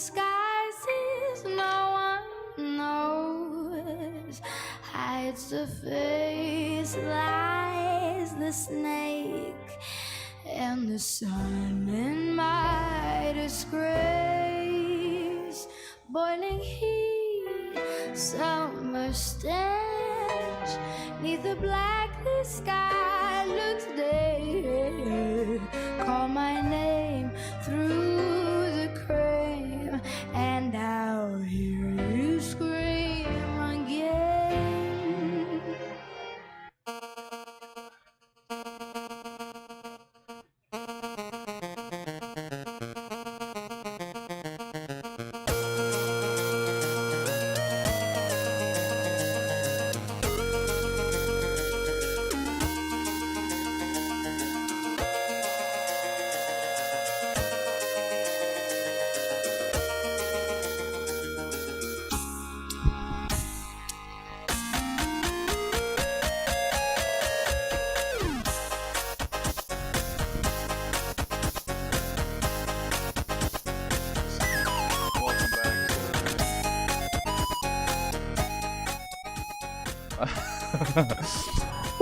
disguises no one knows. Hides the face, lies the snake, and the sun in my disgrace. Boiling heat, summer stench, neath the blacklist sky looks dead. Call my name through the cream, and I'll hear you scream again.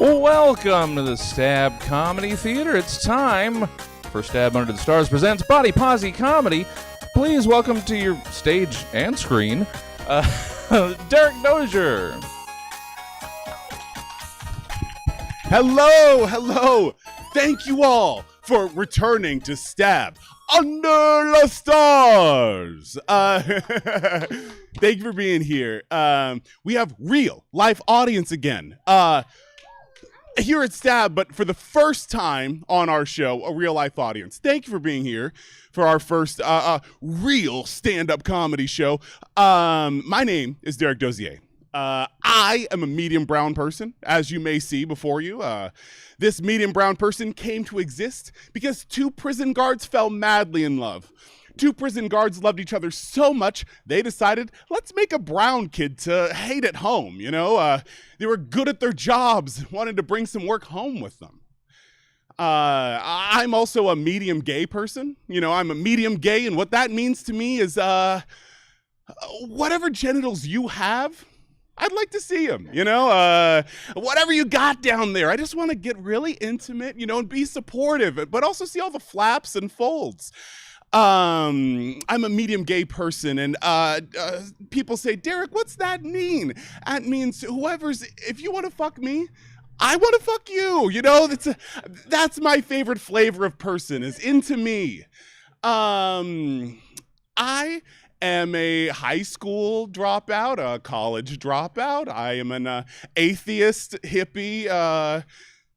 Welcome to the Stab Comedy Theater. It's time for Stab Under the Stars presents Bodi Pozi Comedy. Please welcome to your stage and screen, Derek Dozier. Hello. Thank you all for returning to Stab Under the Stars. Thank you for being here. We have real life audience again. Here at Stab, but for the first time on our show, a real life audience. Thank you for being here for our first real stand-up comedy show. My name is Derek Dozier. I am a medium brown person, as you may see before you. This medium brown person came to exist because two prison guards fell madly in love. Two prison guards loved each other so much, they decided, let's make a brown kid to hate at home, you know? They were good at their jobs, wanted to bring some work home with them. I'm also a medium gay person. You know, I'm a medium gay, and what that means to me is whatever genitals you have, I'd like to see them, you know, whatever you got down there. I just want to get really intimate, you know, and be supportive, but also see all the flaps and folds. I'm a medium gay person, and people say, Derek, what's that mean? That means if you want to fuck me, I want to fuck you. You know, that's my favorite flavor of person, is into me. I am a high school dropout, a college dropout. I am an atheist, hippie,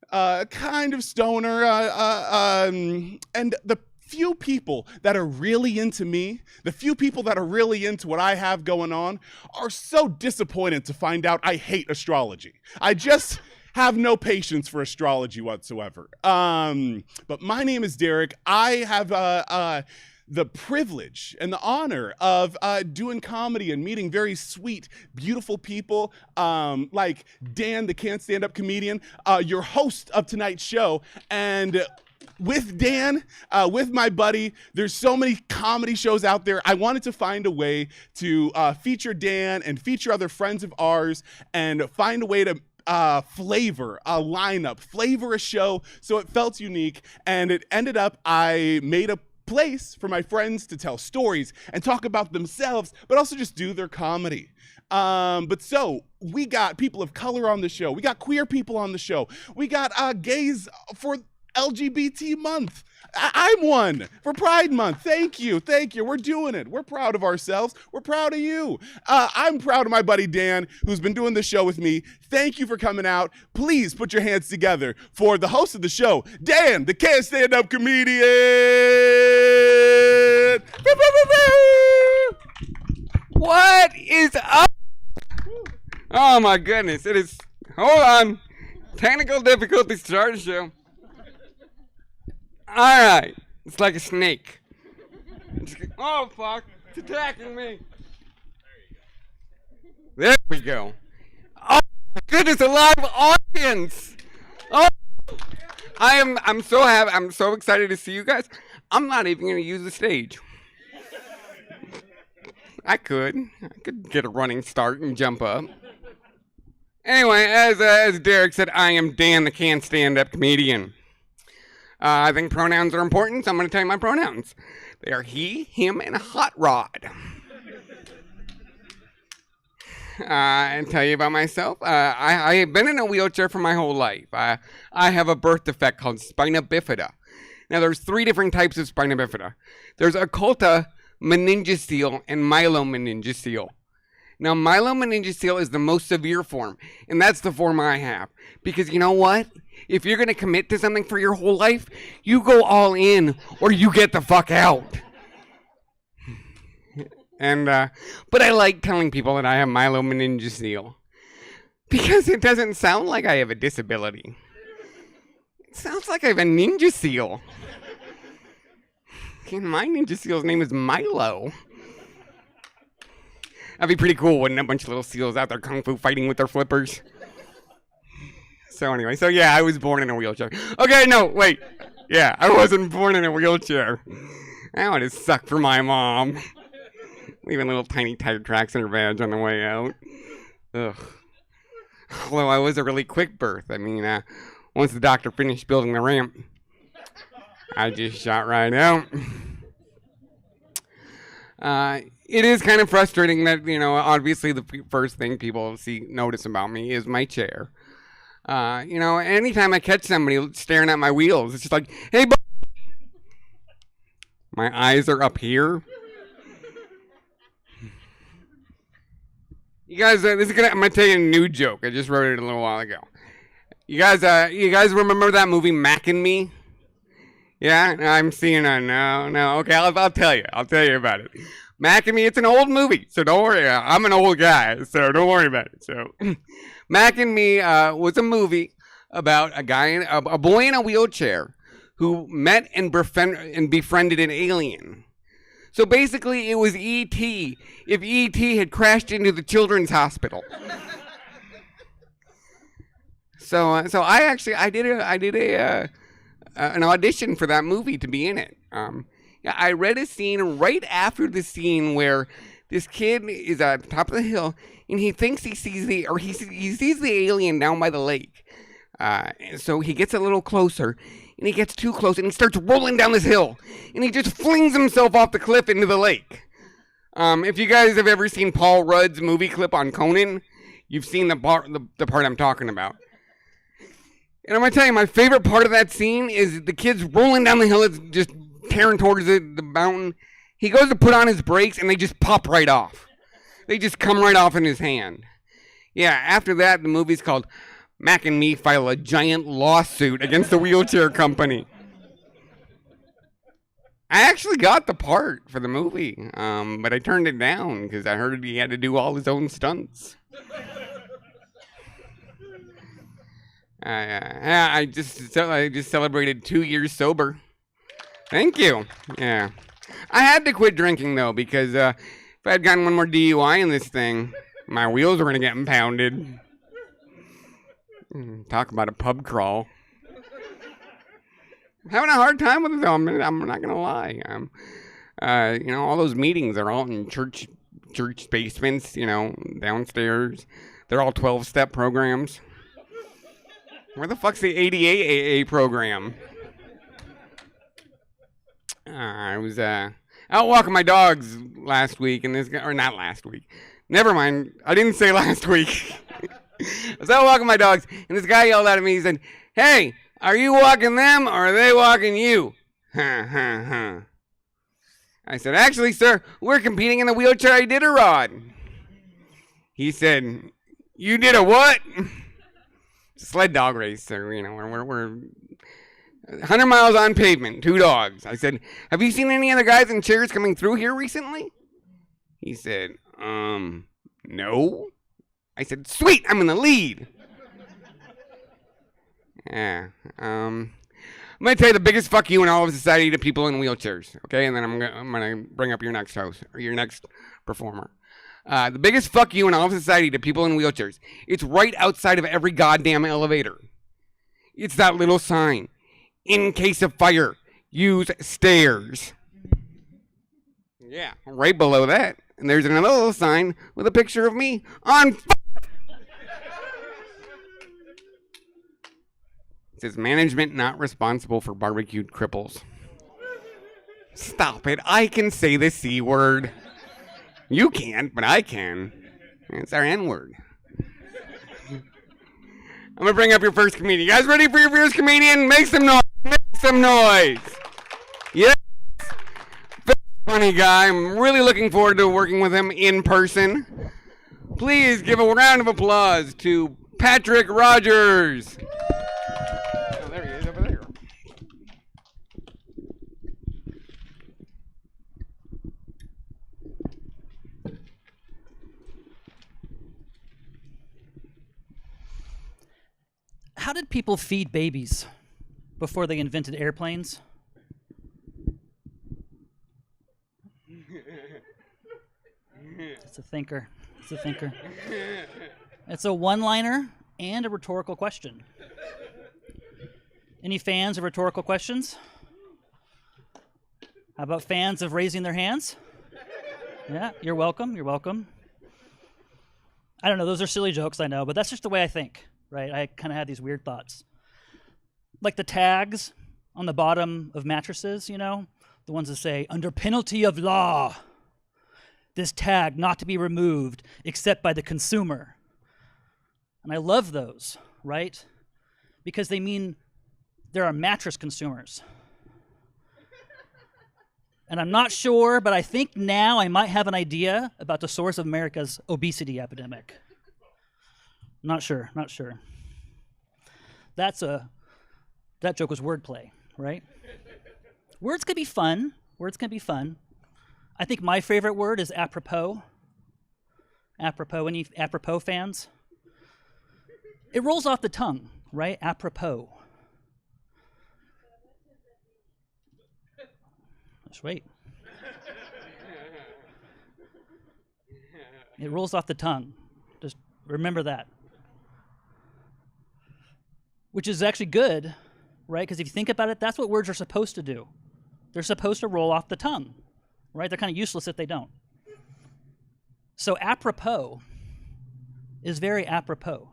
kind of stoner, and the few people that are really into me, the few people that are really into what I have going on, are so disappointed to find out I hate astrology. I just have no patience for astrology whatsoever. But my name is Derek. I have the privilege and the honor of doing comedy and meeting very sweet, beautiful people like Dan, the Can't Stand Up comedian, your host of tonight's show. And with Dan, with my buddy, there's so many comedy shows out there. I wanted to find a way to feature Dan and feature other friends of ours and find a way to flavor a lineup, flavor a show so it felt unique. And it ended up, I made a place for my friends to tell stories and talk about themselves, but also just do their comedy. But so we got people of color on the show. We got queer people on the show. We got gays for LGBT month. I'm one for Pride Month. Thank you. We're doing it. We're proud of ourselves. We're proud of you. I'm proud of my buddy Dan, who's been doing the show with me. Thank you for coming out. Please put your hands together for the host of the show, Dan, the Can't Stand Up comedian. What is up? Oh my goodness, it is, hold on, technical difficulties to start the show. Alright, it's like a snake. Oh fuck, it's attacking me. There we go. Oh my goodness, a live audience. Oh, I'm so happy, I'm so excited to see you guys. I'm not even gonna use the stage. I could get a running start and jump up. Anyway, as Derek said, I am Dan, the can't stand up comedian. I think pronouns are important, so I'm going to tell you my pronouns. They are he, him, and hot rod. And tell you about myself. I have been in a wheelchair for my whole life. I have a birth defect called spina bifida. Now, there's 3 different types of spina bifida. There's occulta, meningocele, and myelomeningocele. Now, myelomeningocele is the most severe form, and that's the form I have. Because you know what? If you're going to commit to something for your whole life, you go all in, or you get the fuck out. And, but I like telling people that I have myelomeningocele. Because it doesn't sound like I have a disability. It sounds like I have a ninja seal. And my ninja seal's name is Milo. That'd be pretty cool, wouldn't it? A bunch of little seals out there kung fu fighting with their flippers. So anyway, yeah, I was born in a wheelchair. Okay, no, wait. Yeah, I wasn't born in a wheelchair. That would have sucked for my mom. Leaving little tiny tire tracks in her badge on the way out. Ugh. Although I was a really quick birth. I mean, once the doctor finished building the ramp, I just shot right out. It is kind of frustrating that, obviously the first thing people notice about me is my chair. Anytime I catch somebody staring at my wheels, it's just like, hey, my eyes are up here. You guys, I'm gonna tell you a new joke. I just wrote it a little while ago. You guys remember that movie Mac and Me? Yeah, I'm seeing it. No. Okay, I'll tell you. I'll tell you about it. Mac and Me. It's an old movie, so don't worry. I'm an old guy, so don't worry about it. So, Mac and Me was a movie about a boy in a wheelchair who met and befriended an alien. So basically, it was E.T. if E.T. had crashed into the children's hospital. So I did an audition for that movie to be in it. I read a scene right after the scene where this kid is at the top of the hill and he thinks he sees the alien down by the lake. So he gets a little closer. And he gets too close, and he starts rolling down this hill. And he just flings himself off the cliff into the lake. If you guys have ever seen Paul Rudd's movie clip on Conan, you've seen the part I'm talking about. And I'm going to tell you, my favorite part of that scene is the kid's rolling down the hill. It's just tearing towards the mountain. He goes to put on his brakes, and they just pop right off. They just come right off in his hand. Yeah, after that, the movie's called Mac and Me File a Giant Lawsuit Against the Wheelchair Company. I actually got the part for the movie, but I turned it down because I heard he had to do all his own stunts. I just celebrated 2 years sober. Thank you. Yeah, I had to quit drinking though because if I had gotten one more DUI in this thing, my wheels were gonna get impounded. Talk about a pub crawl. I'm having a hard time with it though. I'm not gonna lie. All those meetings are all in church basements. Downstairs. They're all 12-step programs. Where the fuck's the ADA AA program? I was out walking my dogs last week, and this guy, or not last week. Never mind. I didn't say last week. I was out walking my dogs, and this guy yelled at me. He said, "Hey, are you walking them, or are they walking you?" I said, "Actually, sir, we're competing in the wheelchair Iditarod." He said, "You did a what?" Sled dog race, sir. We're 100 miles on pavement, 2 dogs. I said, "Have you seen any other guys in chairs coming through here recently?" He said, "No." I said, "Sweet, I'm in the lead." Yeah. I'm going to tell you the biggest fuck you in all of society to people in wheelchairs, okay? And then I'm going to bring up your next host, or your next performer. The biggest fuck you in all of society to people in wheelchairs. It's right outside of every goddamn elevator. It's that little sign. In case of fire, use stairs. Yeah, right below that. And there's another little sign with a picture of me on fire. It says management not responsible for barbecued cripples. Stop it. I can say the C word. You can't, but I can. It's our N word. I'm going to bring up your first comedian. You guys ready for your first comedian? Make some noise. Make some noise. Yes. Very funny guy. I'm really looking forward to working with him in person. Please give a round of applause to Patrick Rogers. Oh, there he is over there. How did people feed babies before they invented airplanes? It's a thinker. It's a thinker. It's a one-liner and a rhetorical question. Any fans of rhetorical questions? How about fans of raising their hands? Yeah, you're welcome. You're welcome. I don't know. Those are silly jokes, I know, but that's just the way I think, right? I kind of have these weird thoughts. Like the tags on the bottom of mattresses, you know? The ones that say, under penalty of law, this tag not to be removed except by the consumer. And I love those, right? Because they mean there are mattress consumers. And I'm not sure, but I think now I might have an idea about the source of America's obesity epidemic. Not sure. That joke was wordplay, right? Words can be fun. I think my favorite word is apropos. Apropos, any apropos fans? It rolls off the tongue, right? Apropos. Just wait. It rolls off the tongue. Just remember that. Which is actually good, right? Because if you think about it, that's what words are supposed to do. They're supposed to roll off the tongue, right? They're kind of useless if they don't. So apropos is very apropos.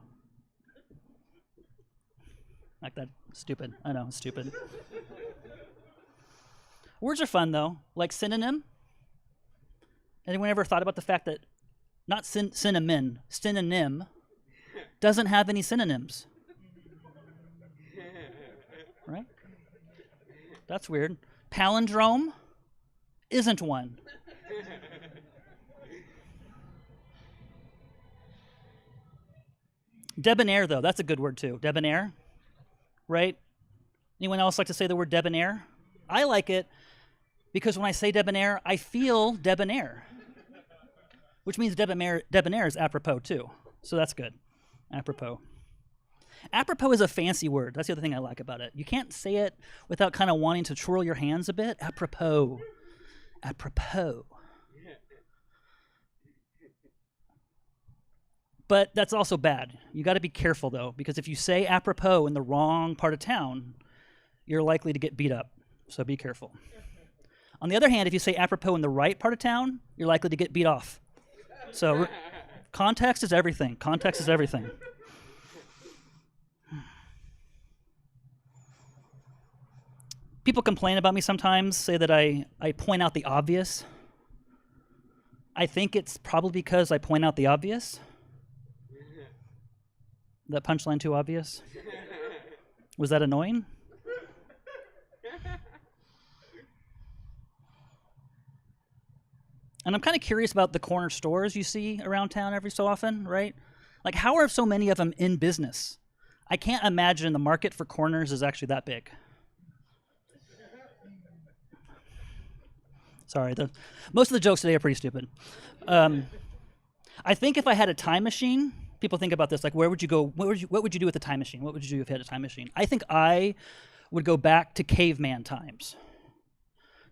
Like that, stupid. I know, stupid. Words are fun, though, like synonym. Anyone ever thought about the fact that not synonym doesn't have any synonyms? Right? That's weird. Palindrome isn't one. Debonair, though, that's a good word, too. Debonair, right? Anyone else like to say the word debonair? I like it because when I say debonair, I feel debonair, which means debonair is apropos, too. So that's good. Apropos. Apropos is a fancy word. That's the other thing I like about it. You can't say it without kind of wanting to twirl your hands a bit. Apropos. Apropos. But that's also bad. You got to be careful, though, because if you say apropos in the wrong part of town, you're likely to get beat up. So be careful. On the other hand, if you say apropos in the right part of town, you're likely to get beat off. So context is everything. Context is everything. People complain about me sometimes, say that I point out the obvious. I think it's probably because I point out the obvious. That punchline too obvious? Was that annoying? And I'm kind of curious about the corner stores you see around town every so often, right? Like, how are so many of them in business? I can't imagine the market for corners is actually that big. Sorry, most of the jokes today are pretty stupid. I think if I had a time machine, people think about this, like, where would you go? What would you do with a time machine? What would you do if you had a time machine? I think I would go back to caveman times.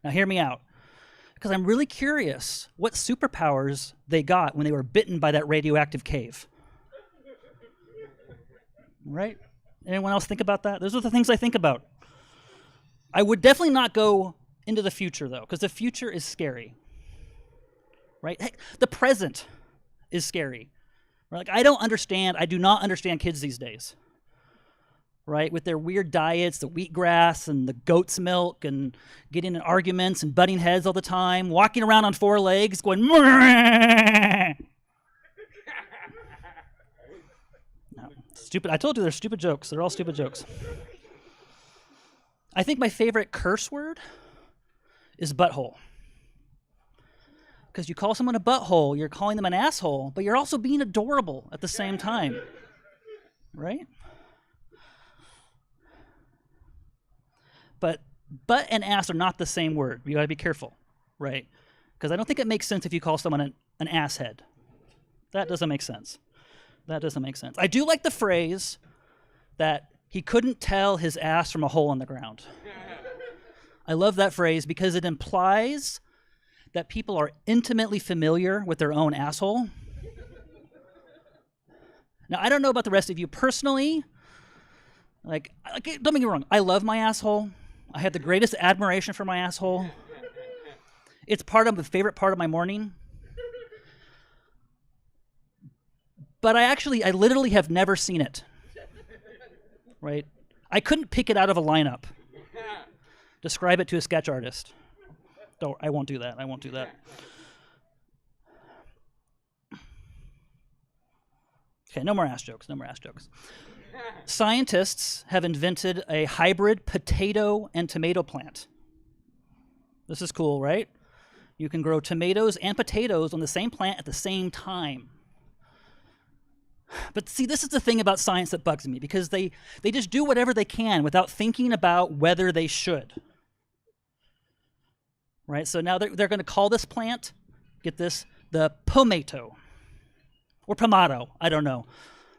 Now, hear me out, because I'm really curious what superpowers they got when they were bitten by that radioactive cave. Right? Anyone else think about that? Those are the things I think about. I would definitely not go into the future, though, because the future is scary. right? Heck, the present is scary. Right? Like, I do not understand kids these days, right? With their weird diets, the wheatgrass and the goat's milk and getting in arguments and butting heads all the time, walking around on 4 legs going, no, stupid. I told you they're stupid jokes. They're all stupid jokes. I think my favorite curse word is butthole. Because you call someone a butthole, you're calling them an asshole, but you're also being adorable at the same time. Right? But butt and ass are not the same word. You got to be careful, right? Because I don't think it makes sense if you call someone an asshead. That doesn't make sense. That doesn't make sense. I do like the phrase that he couldn't tell his ass from a hole in the ground. I love that phrase because it implies that people are intimately familiar with their own asshole. Now, I don't know about the rest of you personally. Like, don't make me wrong. I love my asshole. I have the greatest admiration for my asshole. It's the favorite part of my morning. But I literally have never seen it. Right? I couldn't pick it out of a lineup. Describe it to a sketch artist. I won't do that. I won't do that. Okay, no more ass jokes. No more ass jokes. Scientists have invented a hybrid potato and tomato plant. This is cool, right? You can grow tomatoes and potatoes on the same plant at the same time. But see, this is the thing about science that bugs me, because they just do whatever they can without thinking about whether they should. Right? So now they're going to call this plant, get this, the pomato. Or pomato, I don't know.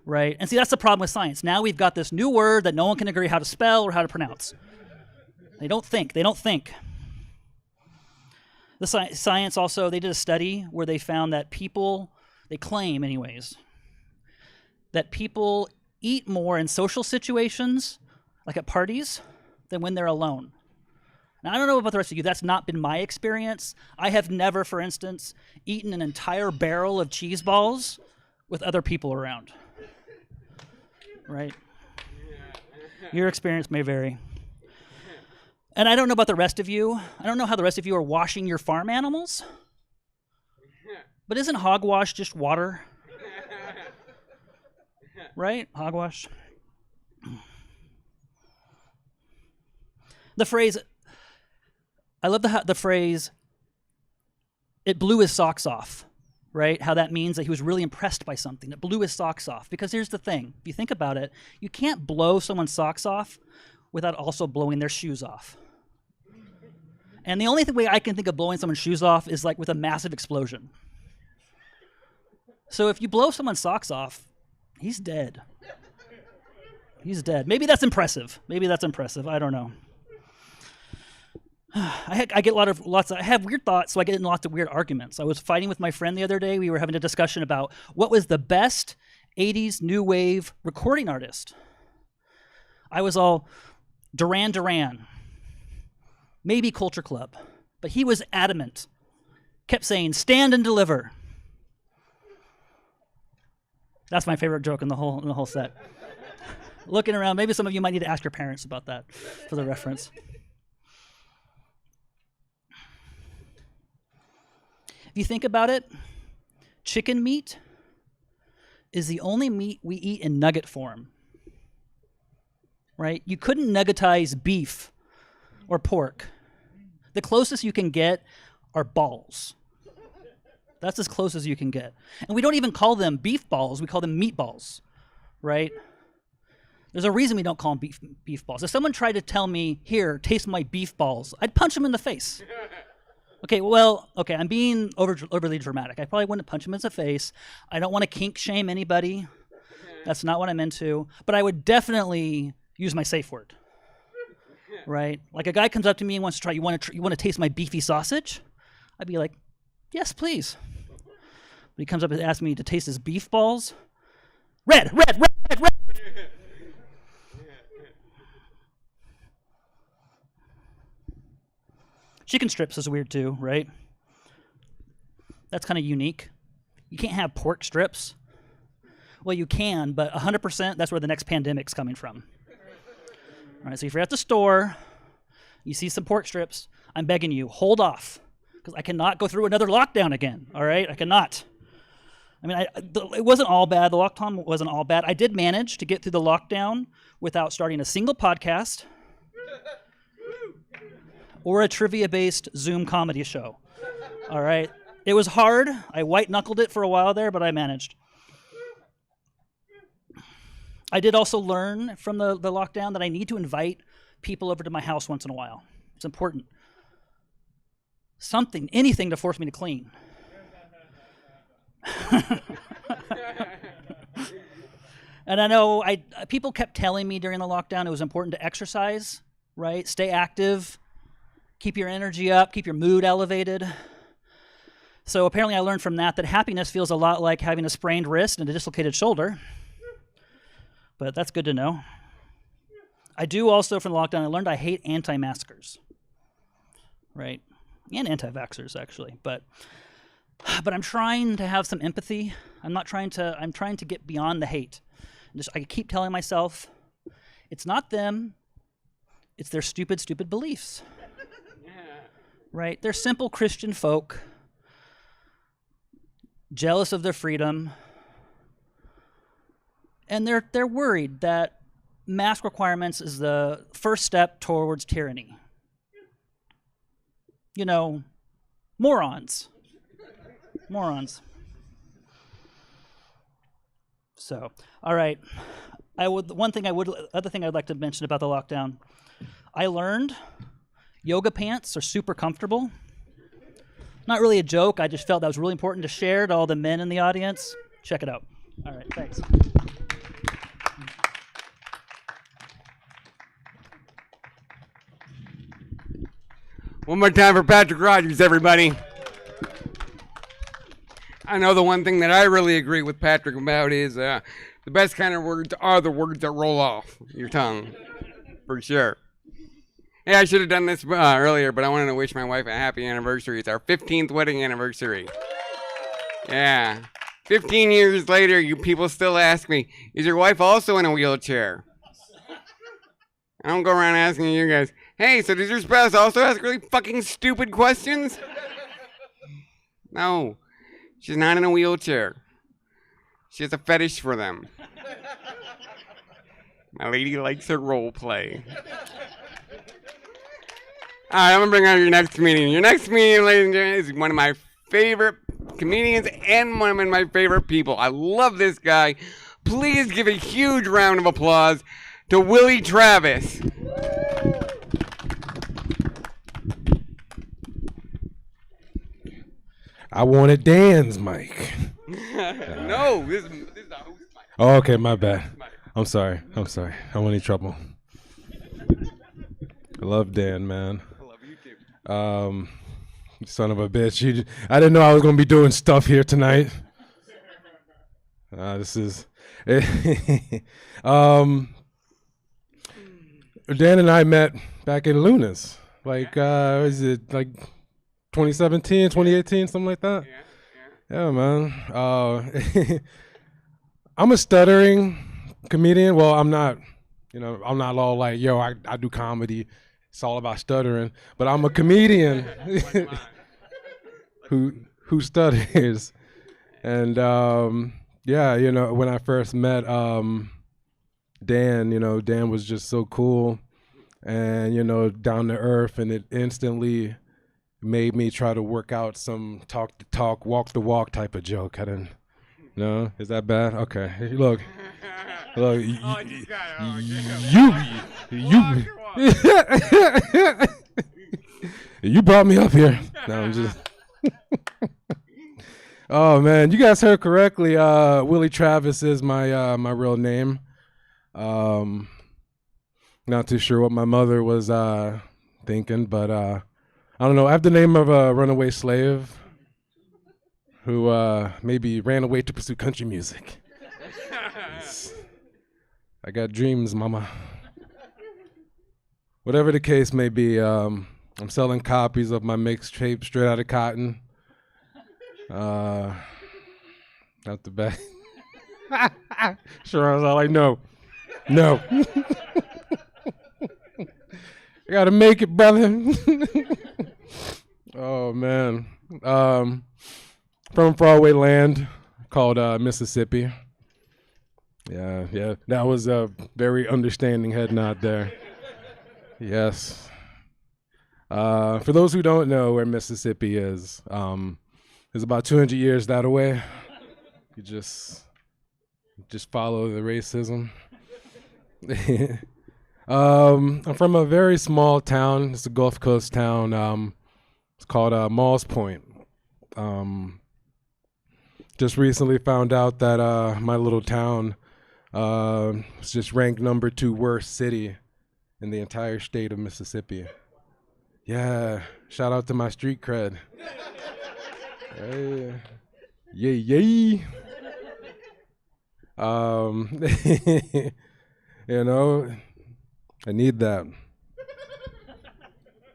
Right? And see, that's the problem with science. Now we've got this new word that no one can agree how to spell or how to pronounce. They don't think. The science also, they did a study where they found that they claim anyways, that people eat more in social situations, like at parties, than when they're alone. Now, I don't know about the rest of you. That's not been my experience. I have never, for instance, eaten an entire barrel of cheese balls with other people around. Right? Your experience may vary. And I don't know about the rest of you. I don't know how the rest of you are washing your farm animals. But isn't hogwash just water? Right? Hogwash. The phrase, I love the phrase, it blew his socks off, right? How that means that he was really impressed by something. It blew his socks off. Because here's the thing. If you think about it, you can't blow someone's socks off without also blowing their shoes off. And the only way I can think of blowing someone's shoes off is like with a massive explosion. So if you blow someone's socks off, he's dead. He's dead. Maybe that's impressive. I don't know. I have weird thoughts, so I get in lots of weird arguments. I was fighting with my friend the other day. We were having a discussion about what was the best 80s new wave recording artist. I was all Duran Duran, maybe Culture Club, but he was adamant. Kept saying, "Stand and deliver." That's my favorite joke in the whole set. Looking around, maybe some of you might need to ask your parents about that for the reference. If you think about it, chicken meat is the only meat we eat in nugget form. Right? You couldn't nuggetize beef or pork. The closest you can get are balls. That's as close as you can get. And we don't even call them beef balls, we call them meatballs, right? There's a reason we don't call them beef balls. If someone tried to tell me, "Here, taste my beef balls," I'd punch them in the face. Okay, I'm being overly dramatic. I probably wouldn't punch him in the face. I don't want to kink shame anybody. That's not what I'm into. But I would definitely use my safe word, right? Like a guy comes up to me and wants to try, you want to taste my beefy sausage? I'd be like, yes, please. But he comes up and asks me to taste his beef balls. Red. Chicken strips is weird too, right? That's kind of unique. You can't have pork strips. Well, you can, but 100%, that's where the next pandemic's coming from. All right, so if you're at the store, you see some pork strips, I'm begging you, hold off, because I cannot go through another lockdown again, all right? I cannot. I mean, it wasn't all bad. The lockdown wasn't all bad. I did manage to get through the lockdown without starting a single podcast or a trivia-based Zoom comedy show, all right? It was hard. I white-knuckled it for a while there, but I managed. I did also learn from the lockdown that I need to invite people over to my house once in a while. It's important. Something, anything to force me to clean. And I know people kept telling me during the lockdown it was important to exercise, right? Stay active, keep your energy up, keep your mood elevated. So apparently I learned from that happiness feels a lot like having a sprained wrist and a dislocated shoulder. But that's good to know. I do also, from the lockdown, I learned I hate anti-maskers, right? And anti-vaxxers, actually. But I'm trying to have some empathy. I'm trying to get beyond the hate. I keep telling myself, it's not them, it's their stupid, stupid beliefs. Right? They're simple Christian folk, jealous of their freedom, and they're worried that mask requirements is the first step towards tyranny. You know, morons. Morons. So, all right. Other thing I'd like to mention about the lockdown. I learned yoga pants are super comfortable. Not really a joke. I just felt that was really important to share to all the men in the audience. Check it out. All right, thanks. One more time for Patrick Rogers, everybody. I know the one thing that I really agree with Patrick about is the best kind of words are the words that roll off your tongue, for sure. Hey, I should have done this earlier, but I wanted to wish my wife a happy anniversary. It's our 15th wedding anniversary. Yeah. 15 years later, you people still ask me, is your wife also in a wheelchair? I don't go around asking you guys, hey, so does your spouse also ask really fucking stupid questions? No, she's not in a wheelchair. She has a fetish for them. My lady likes her role play. All right, I'm going to bring on your next comedian. Your next comedian, ladies and gentlemen, is one of my favorite comedians and one of my favorite people. I love this guy. Please give a huge round of applause to Willie Travis. I wanted Dan's mic. No, this is the host mic. Oh, okay, my bad. I'm sorry. I want any trouble. I love Dan, man. I love you too. Son of a bitch. I didn't know I was going to be doing stuff here tonight. This is... Dan and I met back in Lunas. Was it like 2017, 2018, something like that? Yeah, man. I'm a stuttering comedian. Well, I'm not, I'm not all like, yo, I do comedy. It's all about stuttering. But I'm a comedian who stutters. And yeah, when I first met Dan, Dan was just so cool and, down to earth, and it instantly made me try to work out some talk the talk, walk the walk type of joke. I didn't, no? Is that bad? Okay. Look, you brought me up here. No, I'm just... Oh man, you guys heard correctly. Willie Travis is my real name. Not too sure what my mother was thinking, but I don't know. I have the name of a runaway slave who maybe ran away to pursue country music. I got dreams, mama. Whatever the case may be, I'm selling copies of my mixtape, Straight Outta Cotton. Out the back. Sure, I was all like, no. I gotta make it, brother. Oh man. From faraway land called Mississippi. Yeah. That was a very understanding head nod there. Yes. For those who don't know where Mississippi is, it's about 200 years that away. You just follow the racism. I'm from a very small town. It's a Gulf Coast town. It's called Malls Point. Just recently found out that my little town was just ranked number 2 worst city in the entire state of Mississippi. Yeah, shout out to my street cred. Hey. Yay. You know, I need that.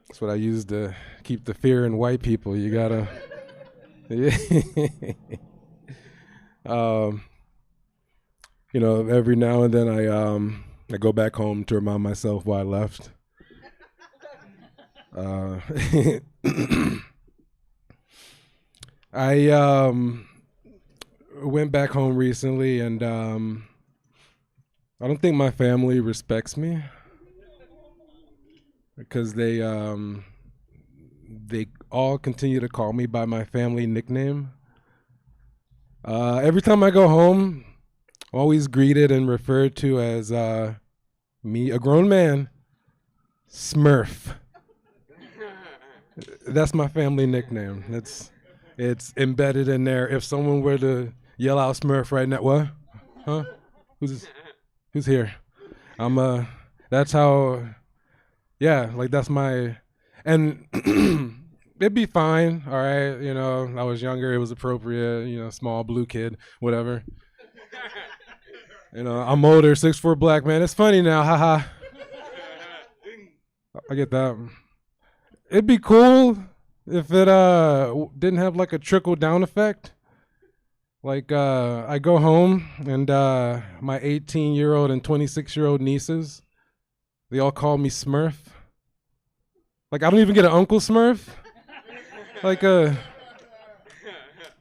That's what I use to keep the fear in white people. You gotta. You know, every now and then I go back home to remind myself why I left. I went back home recently, and I don't think my family respects me because they all continue to call me by my family nickname. Every time I go home, I'm always greeted and referred to as me, a grown man, Smurf. That's my family nickname. It's embedded in there. If someone were to yell out Smurf right now, what? Huh? Who's here? That's how, yeah, like that's my, and it'd be fine, all right, you know, I was younger, it was appropriate, you know, small blue kid, whatever. You know, I'm older, 6'4" black man, it's funny now, haha. I get that. It'd be cool if it didn't have like a trickle down effect. Like, I go home and my 18-year-old and 26-year-old nieces, they all call me Smurf. Like, I don't even get an Uncle Smurf. Like, that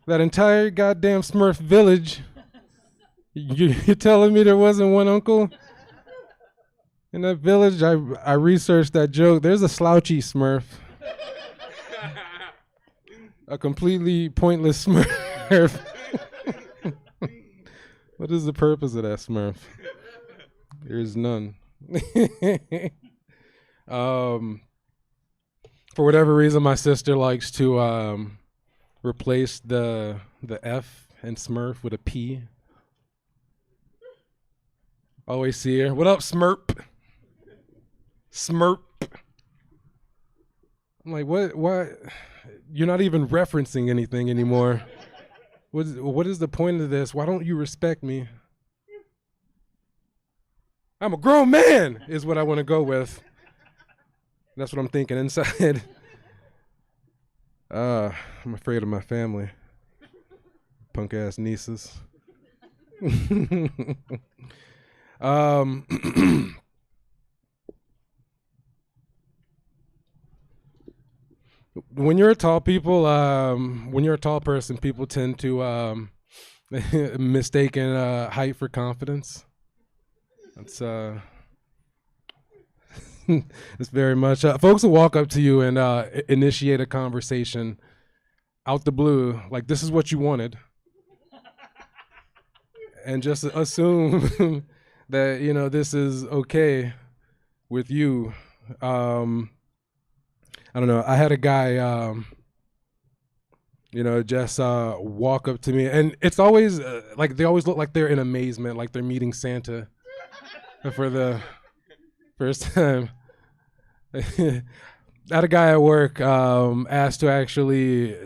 entire goddamn Smurf village, you're telling me there wasn't one uncle? In that village, I researched that joke. There's a slouchy Smurf. A completely pointless Smurf. What is the purpose of that Smurf? There's none. For whatever reason, my sister likes to replace the F in Smurf with a P. Always see her. What up, Smurp? Smurp. I'm like, what? You're not even referencing anything anymore. What is the point of this? Why don't you respect me? I'm a grown man, is what I want to go with. That's what I'm thinking inside. I'm afraid of my family. Punk ass nieces. When you're a tall person, people tend to mistaken height for confidence. It's it's very much folks will walk up to you and initiate a conversation out the blue, like this is what you wanted, and just assume that you know this is okay with you. I don't know. I had a guy, just walk up to me, and it's always like they always look like they're in amazement, like they're meeting Santa for the first time. I had a guy at work asked to actually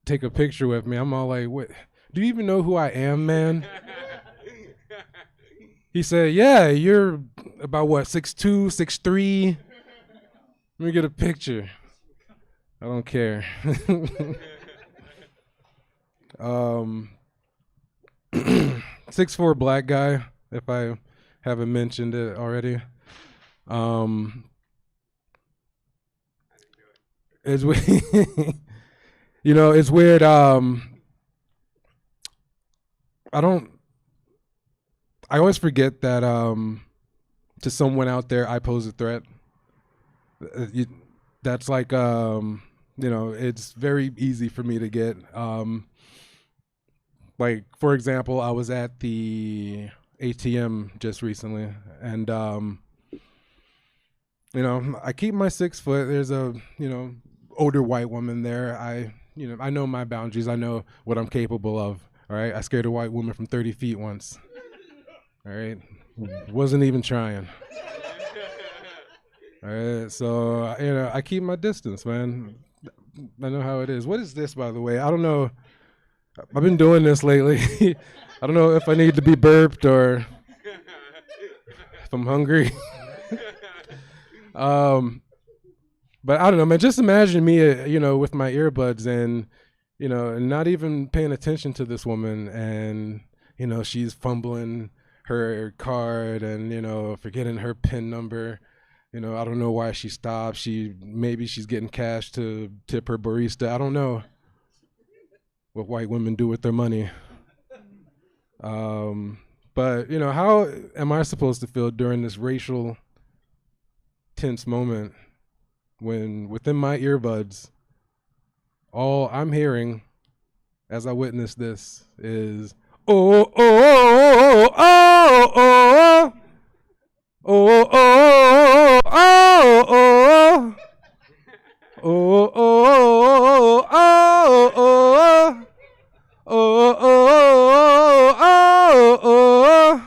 take a picture with me. I'm all like, "What? Do you even know who I am, man?" He said, "Yeah, you're about what, 6'2", 6'3". Let me get a picture. I don't care. Um, 6'4" black guy, if I haven't mentioned it already. It's it's weird. I always forget that to someone out there, I pose a threat. That's like it's very easy for me to get. Like, for example, I was at the ATM just recently, and I keep my 6 foot. There's a older white woman there. I know my boundaries. I know what I'm capable of. All right, I scared a white woman from 30 feet once. All right, wasn't even trying. All right, so I keep my distance, man. I know how it is. What is this, by the way? I don't know. I've been doing this lately. I don't know if I need to be burped or if I'm hungry. But I don't know, man. Just imagine me, with my earbuds and, and not even paying attention to this woman, and she's fumbling her card and forgetting her PIN number. I don't know why she stopped. Maybe she's getting cash to tip her barista. I don't know what white women do with their money. But how am I supposed to feel during this racial tense moment when within my earbuds, all I'm hearing as I witness this is oh oh oh oh oh oh oh oh oh oh oh oh oh.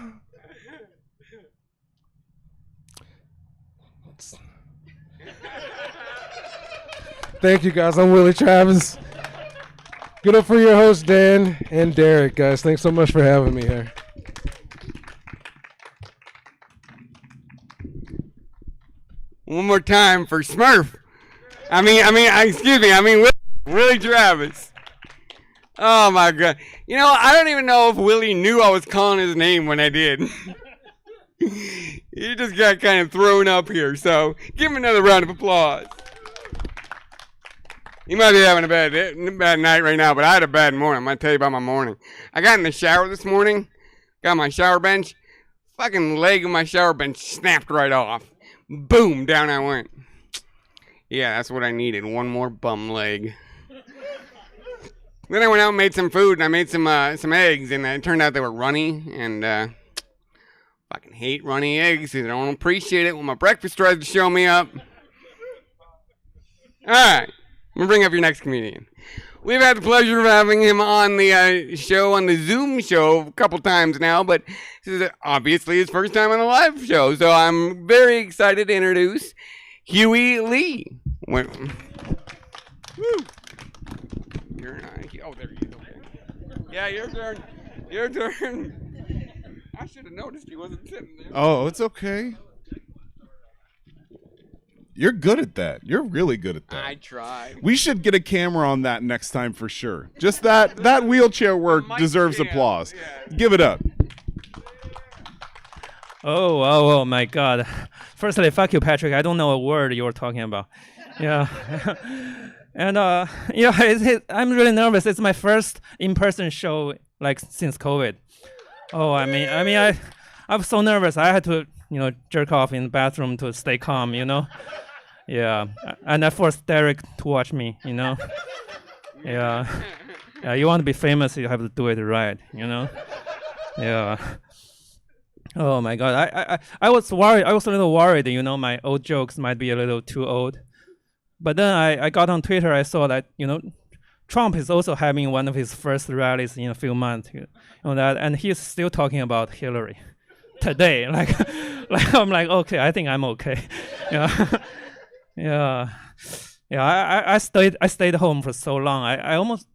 Thank you, guys. I'm Willie Travis. Good up for your host, Dan and Derek, guys. Thanks so much for having me here. One more time for Smurf. Excuse me. Willie Travis. Oh my God. I don't even know if Willie knew I was calling his name when I did. He just got kind of thrown up here. So give him another round of applause. You might be having a bad night right now, but I had a bad morning. I'm going to tell you about my morning. I got in the shower this morning, got my shower bench. Fucking leg of my shower bench snapped right off. Boom, down I went. Yeah, that's what I needed. One more bum leg. Then I went out and made some food, and I made some eggs, and it turned out they were runny, and fucking hate runny eggs. I don't appreciate it when my breakfast tries to show me up. All right. I'm going to bring up your next comedian. We've had the pleasure of having him on the show, on the Zoom show, a couple times now, but this is obviously his first time on a live show, so I'm very excited to introduce Huey Lee. Woo. You're not, oh, there you go. Okay. Yeah, your turn. Your turn. I should have noticed he wasn't sitting there. Oh, it's okay. You're good at that. You're really good at that. I tried. We should get a camera on that next time for sure. Just that wheelchair work deserves applause. Yeah. Give it up. Oh my God. Firstly, fuck you, Patrick. I don't know a word you were talking about. Yeah. And I'm really nervous. It's my first in-person show since COVID. Oh, I was so nervous. I had to, jerk off in the bathroom to stay calm, Yeah, and I forced Derek to watch me, Yeah. Yeah, you want to be famous, you have to do it right, Yeah. Oh my God, I was worried. I was a little worried, my old jokes might be a little too old. But then I got on Twitter, I saw that, Trump is also having one of his first rallies in a few months, and he's still talking about Hillary today. I'm like, okay, I think I'm okay. Yeah. I stayed home for so long. I almost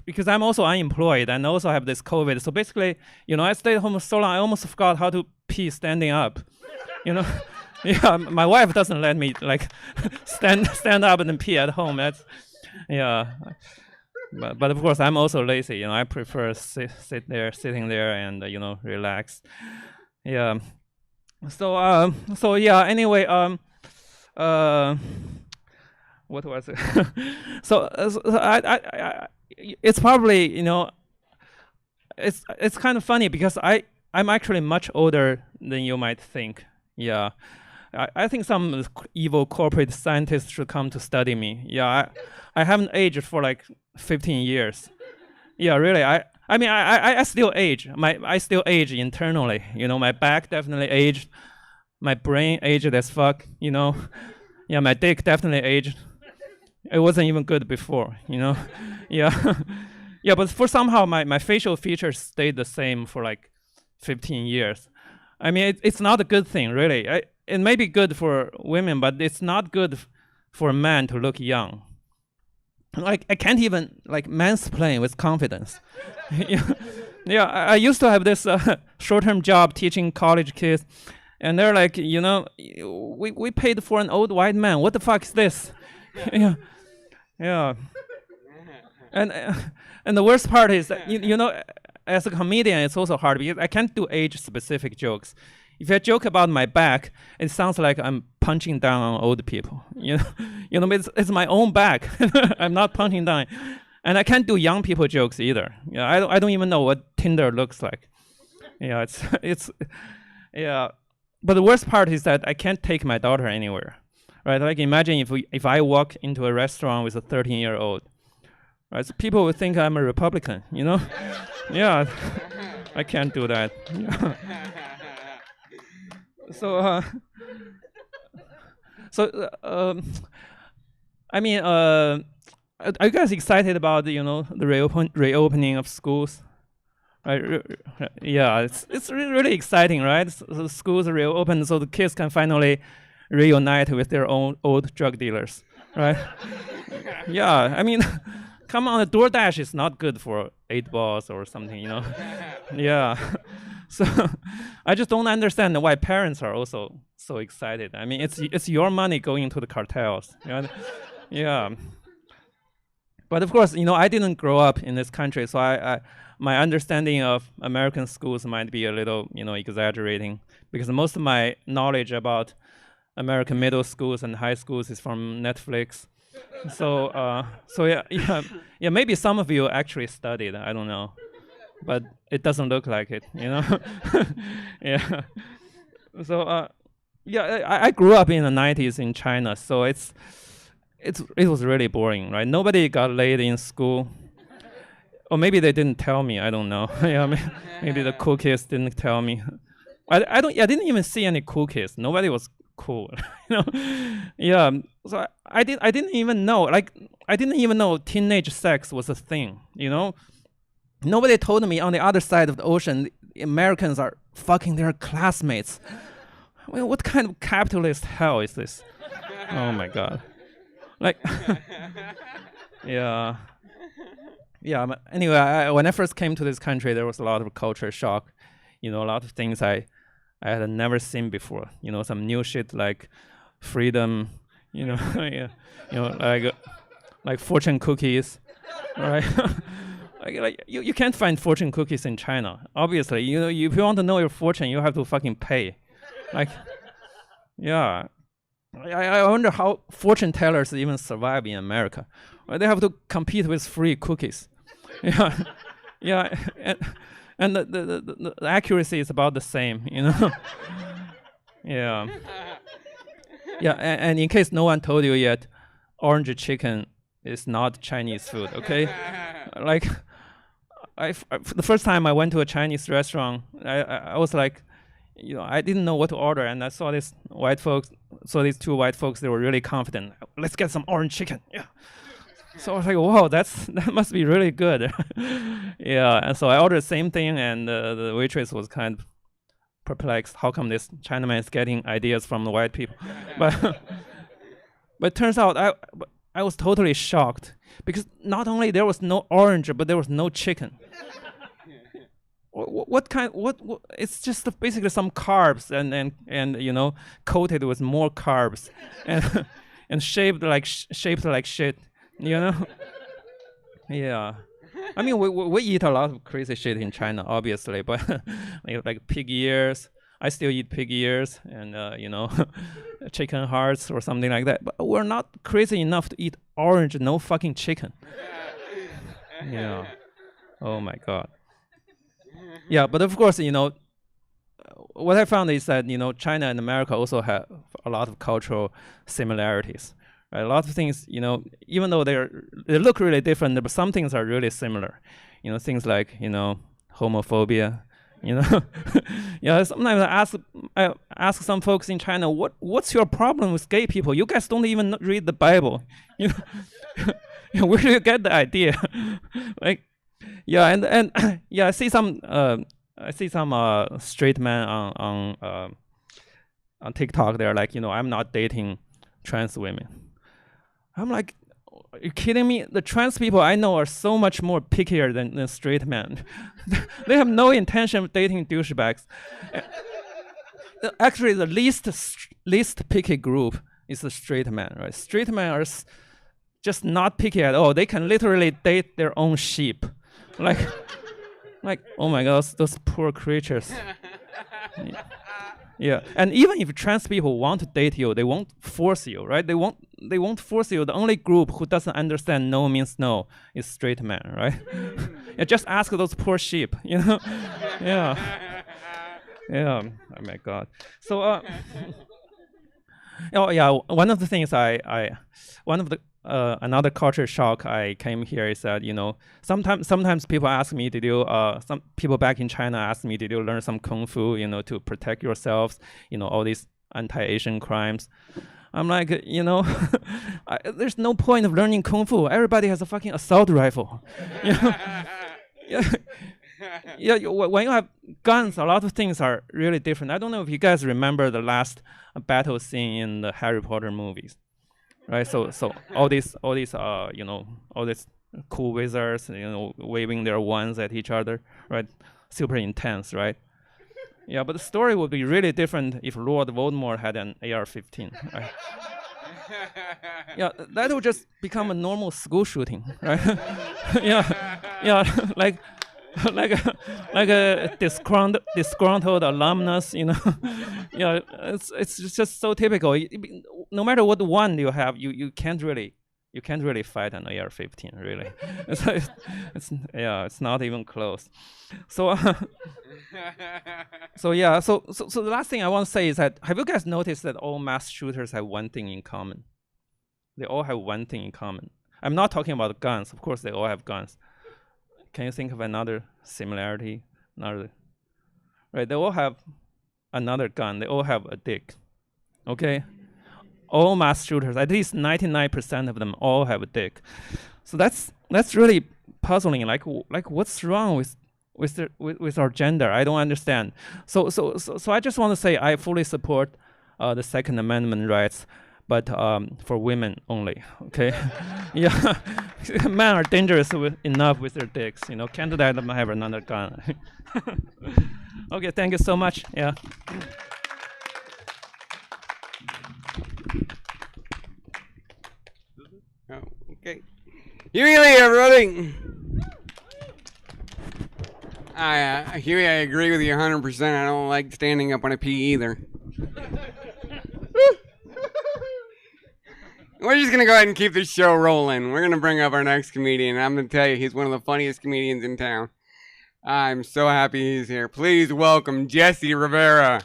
because I'm also unemployed and also have this COVID. So basically, I stayed home so long. I almost forgot how to pee standing up. Yeah, my wife doesn't let me stand up and pee at home. That's but of course I'm also lazy. You know, I prefer sitting there and relax. Yeah. So yeah. Anyway, what was it? so it's probably it's kind of funny because I'm actually much older than you might think. Yeah. I think some evil corporate scientists should come to study me. Yeah, I haven't aged for like 15 years. Yeah, really. I mean, I still age. I still age internally. My back definitely aged. My brain aged as fuck. Yeah, my dick definitely aged. It wasn't even good before. Yeah, yeah. But for somehow my facial features stayed the same for like 15 years. I mean, it's not a good thing, really. It may be good for women, but it's not good for a man to look young. Like, I can't even like mansplain with confidence. Yeah, I used to have this short-term job teaching college kids, and they're like, we paid for an old white man. What the fuck is this? Yeah, yeah. And the worst part is that as a comedian, it's also hard because I can't do age-specific jokes. If I joke about my back, it sounds like I'm punching down on old people. It's my own back. I'm not punching down, and I can't do young people jokes either. Yeah, I don't even know what Tinder looks like. Yeah, it's yeah. But the worst part is that I can't take my daughter anywhere, right? Like, imagine if I walk into a restaurant with a 13-year-old, right? So people would think I'm a Republican. Yeah, I can't do that. So, I mean, are you guys excited about the reopening of schools? Yeah, it's really exciting, right? So the schools are reopened, so the kids can finally reunite with their own old drug dealers, right? Yeah, I mean, come on, the DoorDash is not good for 8 balls or something, Yeah. So I just don't understand why parents are also so excited. I mean, it's your money going to the cartels. Yeah. But of course, I didn't grow up in this country, so my understanding of American schools might be a little, exaggerating, because most of my knowledge about American middle schools and high schools is from Netflix. So yeah, maybe some of you actually studied. I don't know. But it doesn't look like it, Yeah. So yeah, I grew up in the 90s in China, so it was really boring, right? Nobody got laid in school, or maybe they didn't tell me. I don't know. Yeah, maybe the cool kids didn't tell me. I didn't even see any cool kids. Nobody was cool, Yeah. So I didn't even know. I didn't even know teenage sex was a thing. Nobody told me on the other side of the ocean, the Americans are fucking their classmates. I mean, what kind of capitalist hell is this? Oh my God. Like, yeah. Yeah, but anyway, when I first came to this country, there was a lot of culture shock. A lot of things I had never seen before. Some new shit like freedom, yeah, like fortune cookies, right? Like you can't find fortune cookies in China. Obviously, if you want to know your fortune, you have to fucking pay. Like, yeah. I wonder how fortune tellers even survive in America. Right? They have to compete with free cookies. Yeah, yeah, and the accuracy is about the same. Yeah. Yeah, and in case no one told you yet, orange chicken is not Chinese food. Okay, like. The first time I went to a Chinese restaurant, I was like, I didn't know what to order, and I saw these two white folks. They were really confident. Let's get some orange chicken. Yeah. So I was like, whoa, that must be really good. Yeah. And so I ordered the same thing, and the waitress was kind of perplexed. How come this Chinaman is getting ideas from the white people? But it turns out I was totally shocked, because not only there was no orange, but there was no chicken. What kind? What? It's just basically some carbs and coated with more carbs, and shaped like shit. Yeah. Yeah. I mean, we eat a lot of crazy shit in China, obviously, but like pig ears. I still eat pig ears and, chicken hearts or something like that. But we're not crazy enough to eat orange, no fucking chicken. Yeah. Oh, my God. Yeah, but of course, what I found is that, China and America also have a lot of cultural similarities. Right? A lot of things, even though they look really different, but some things are really similar. Things like, homophobia. Yeah. Sometimes I ask some folks in China, what's your problem with gay people? You guys don't even read the Bible. Where do you get the idea? Like, yeah, and yeah, I see some straight men on TikTok. They're like, I'm not dating trans women. I'm like, are you kidding me? The trans people I know are so much more pickier than straight men. They have no intention of dating douchebags. Actually, the least picky group is the straight men, right? Straight men are just not picky at all. They can literally date their own sheep. Like, oh my God, those poor creatures. Yeah, and even if trans people want to date you, they won't force you, right? They won't force you. The only group who doesn't understand no means no is straight men, right? Yeah, just ask those poor sheep, Yeah. Yeah. Oh my God. So, oh yeah, one of the things another culture shock I came here is that, sometimes people ask me to do, some people back in China ask me to learn some Kung Fu, to protect yourselves, all these anti-Asian crimes. I'm like, there's no point of learning Kung Fu. Everybody has a fucking assault rifle. Yeah. Yeah, when you have guns, a lot of things are really different. I don't know if you guys remember the last battle scene in the Harry Potter movies. Right, so all these cool wizards, waving their wands at each other, right? Super intense, right? Yeah, but the story would be really different if Lord Voldemort had an AR-15. Right? Yeah, that would just become a normal school shooting, right? yeah, like a disgruntled alumnus, Yeah, it's just so typical. No matter what one you have, you can't really fight an AR-15, really. It's not even close. So so the last thing I want to say is that, have you guys noticed that all mass shooters have one thing in common? They all have one thing in common. I'm not talking about guns. Of course, they all have guns. Can you think of another similarity? Right, they all have another gun. They all have a dick. Okay? All mass shooters, at least 99% of them all have a dick. So that's really puzzling. Like what's wrong with our gender? I don't understand. So I just want to say I fully support the Second Amendment rights, but for women only, okay? Yeah, men are dangerous enough with their dicks, Can't let them have another gun. Okay, thank you so much. Yeah. Oh, okay. Huey Lee, everybody. Huey, I agree with you 100%. I don't like standing up on a pee either. We're just going to go ahead and keep this show rolling. We're going to bring up our next comedian. I'm going to tell you, he's one of the funniest comedians in town. I'm so happy he's here. Please welcome Jesse Rivera.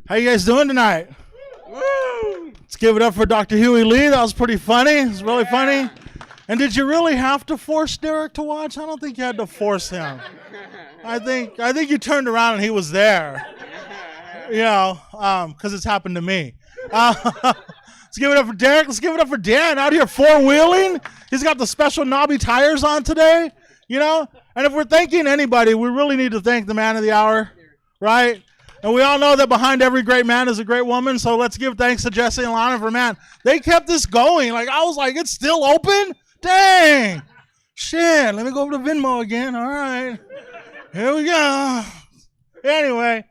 How you guys doing tonight? Woo! Let's give it up for Dr. Huey Lee. That was pretty funny. It was really funny. And did you really have to force Derek to watch? I don't think you had to force him. I think you turned around and he was there. Because it's happened to me. Let's give it up for Derek. Let's give it up for Dan out here four-wheeling. He's got the special knobby tires on today, And if we're thanking anybody, we really need to thank the man of the hour, right? And we all know that behind every great man is a great woman, so let's give thanks to Jesse and Lana for, man, they kept this going. Like, I was like, it's still open? Dang. Shit, let me go over to Venmo again. All right. Here we go. Anyway,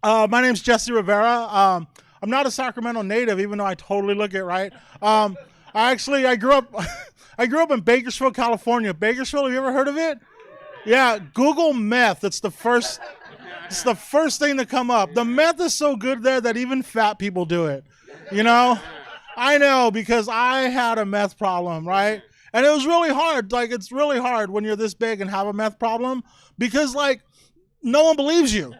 my name's Jesse Rivera. I'm not a Sacramento native, even though I totally look it right. I grew up I grew up in Bakersfield, California. Bakersfield, have you ever heard of it? Yeah, Google meth. It's the first thing to come up. The meth is so good there that even fat people do it. You know? I know, because I had a meth problem, right? And it was really hard. Like, it's really hard when you're this big and have a meth problem because, like, no one believes you.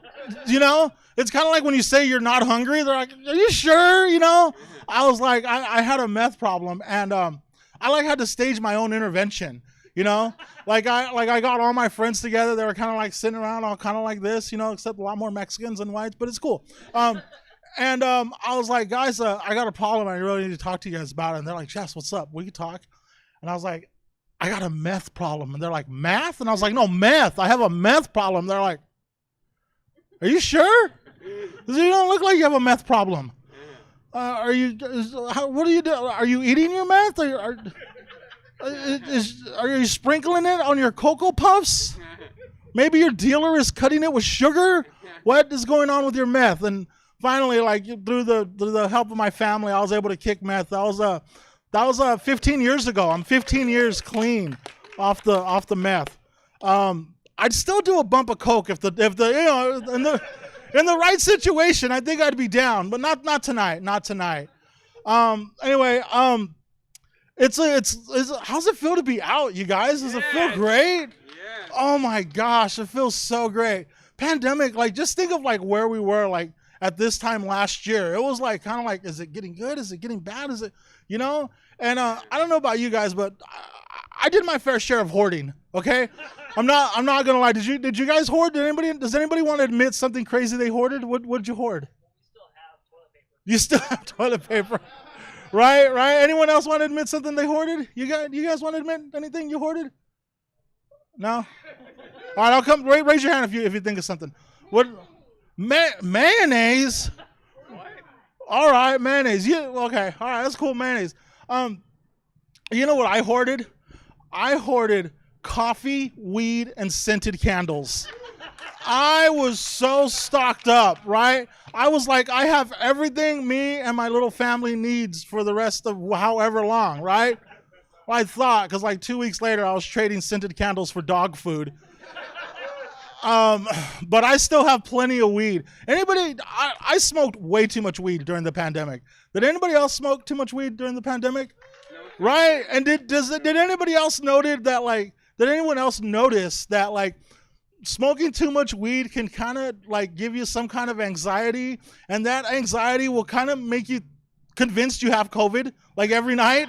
You know? It's kind of like when you say you're not hungry. They're like, are you sure? You know? I was like, I had a meth problem, and I like had to stage my own intervention. You know, I got all my friends together. They were kind of like sitting around, all kind of like this, you know, except a lot more Mexicans than whites, but it's cool. I was like, guys, I got a problem. I really need to talk to you guys about it. And they're like, Jess, what's up? We can talk. And I was like, I got a meth problem. And they're like, math? And I was like, no, meth. I have a meth problem. They're like, are you sure? You don't look like you have a meth problem. What are you doing? Are you eating your meth? Are you sprinkling it on your Cocoa Puffs? Maybe your dealer is cutting it with sugar? What is going on with your meth? And finally, like, through the help of my family, I was able to kick meth. That was 15 years ago. I'm 15 years clean off the meth. I'd still do a bump of coke if the you know in the right situation. I think I'd be down, but not tonight. Not tonight. Anyway, it's how's it feel to be out, you guys? Does it feel great? Yeah. Oh my gosh, it feels so great. Pandemic, like, just think of like where we were like at this time last year. It was like kind of like, is it getting good? Is it getting bad? Is it, you know? And I don't know about you guys, but I did my fair share of hoarding. Okay, I'm not gonna lie. Did you guys hoard? Does anybody want to admit something crazy they hoarded? What did you hoard? You still have toilet paper. Right. Anyone else want to admit something they hoarded? You guys want to admit anything you hoarded? No. All right, I'll come. Raise your hand if you think of something. What? Mayonnaise. What? All right, mayonnaise. Okay. All right, that's cool. Mayonnaise. You know what I hoarded? I hoarded coffee, weed, and scented candles. I was so stocked up, right? I was like, I have everything me and my little family needs for the rest of however long, right? Well, I thought, because like 2 weeks later, I was trading scented candles for dog food. But I still have plenty of weed. I smoked way too much weed during the pandemic. Did anybody else smoke too much weed during the pandemic? Right? And did anybody else noted that, like, did anyone else notice that, like, smoking too much weed can kind of like give you some kind of anxiety, and that anxiety will kind of make you convinced you have COVID, like every night?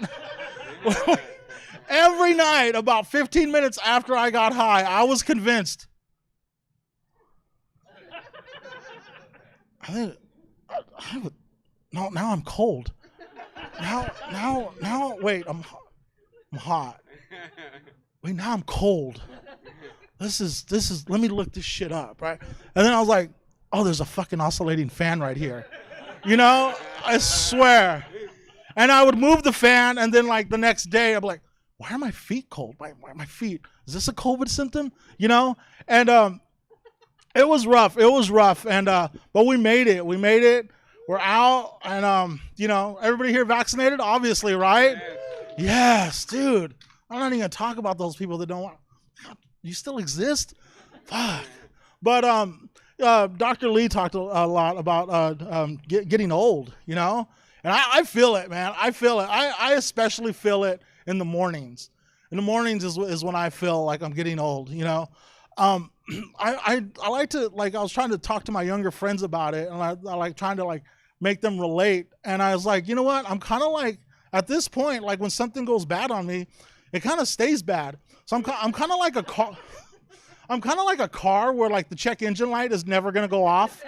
Every night, about 15 minutes after I got high, I was convinced. Now I'm cold. Now, wait, I'm hot. Wait, now I'm cold. This is, let me look this shit up, right? And then I was like, oh, there's a fucking oscillating fan right here. You know, I swear. And I would move the fan, and then like the next day, I'm like, why are my feet cold? Why my feet? Is this a COVID symptom? You know? And it was rough. And but we made it. We're out, and you know, everybody here vaccinated, obviously, right? Yes, dude. I'm not even gonna talk about those people that don't want. You still exist? Fuck. But Dr. Lee talked a lot about getting old, you know? And I feel it, man. I feel it. I especially feel it in the mornings. In the mornings is when I feel like I'm getting old, you know? I like to, like, I was trying to talk to my younger friends about it, and I like trying to, like, make them relate. And I was like, you know what? I'm kind of like, at this point, like, when something goes bad on me, it kind of stays bad. So I'm kind of like a car. I'm kind of like a car where, like, the check engine light is never going to go off.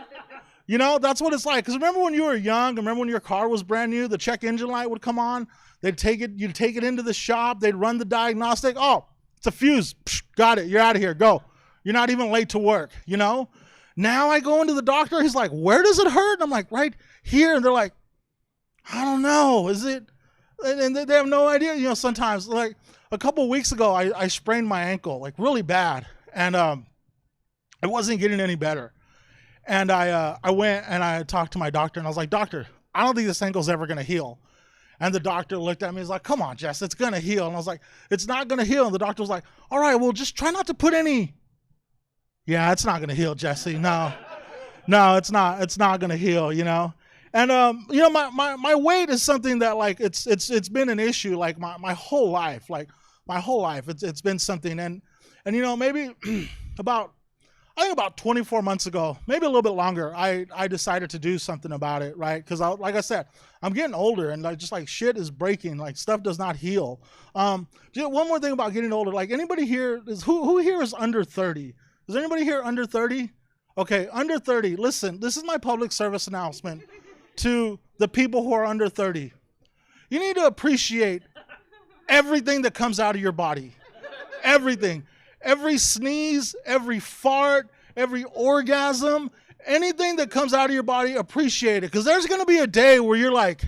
You know, that's what it's like. Because remember when you were young, remember when your car was brand new, the check engine light would come on. You'd take it into the shop. They'd run the diagnostic. Oh, it's a fuse. Psh, got it. You're out of here. Go. You're not even late to work, you know? Now I go into the doctor. He's like, where does it hurt? And I'm like, right here. And they're like, I don't know. Is it? And they have no idea. You know, sometimes, like, a couple of weeks ago, I sprained my ankle, like, really bad. And it wasn't getting any better. And I went and I talked to my doctor, and I was like, doctor, I don't think this ankle's ever going to heal. And the doctor looked at me, he's like, come on, Jess, it's going to heal. And I was like, it's not going to heal. And the doctor was like, all right, well, just try not to put any. Yeah, it's not going to heal, Jesse. No, it's not. It's not going to heal, you know. And, you know, my weight is something that, like, it's been an issue, like, my whole life. Like, my whole life, it's been something. And you know, maybe I think about 24 months ago, maybe a little bit longer, I decided to do something about it, right? Because like I said, I'm getting older and just like shit is breaking, like stuff does not heal. Just one more thing about getting older, like anybody here, who here is under 30? Is anybody here under 30? Okay, under 30, listen, this is my public service announcement to the people who are under 30. You need to appreciate everything that comes out of your body. Everything. Every sneeze, every fart, every orgasm, anything that comes out of your body, appreciate it. Because there's going to be a day where you're like,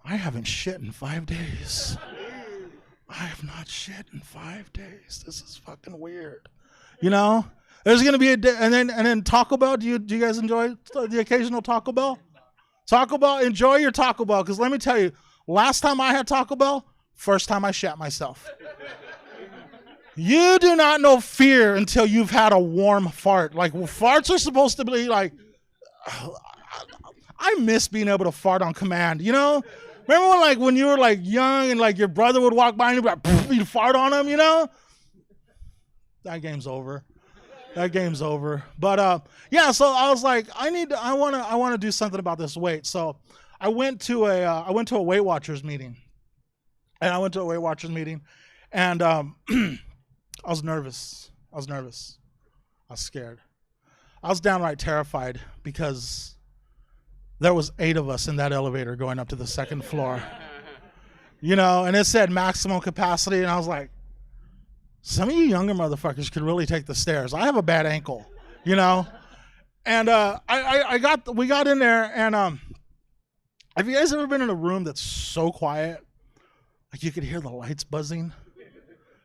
I haven't shit in 5 days. I have not shit in 5 days. This is fucking weird. You know? There's going to be a day. And then Taco Bell, do you guys enjoy the occasional Taco Bell? Taco Bell, enjoy your Taco Bell. Because let me tell you, last time I had Taco Bell, first time I shat myself. You do not know fear until you've had a warm fart. Like, well, farts are supposed to be like, I miss being able to fart on command, you know? Remember when you were like young and like your brother would walk by and you'd be like, you'd fart on him, you know? That game's over. But yeah, so I was like, I want to do something about this weight. So I went to a Weight Watchers meeting. And I was nervous. I was scared. I was downright terrified because there was 8 of us in that elevator going up to the 2nd floor. You know, and it said maximum capacity, and I was like, some of you younger motherfuckers could really take the stairs. I have a bad ankle, you know? And we got in there, and have you guys ever been in a room that's so quiet? Like you could hear the lights buzzing,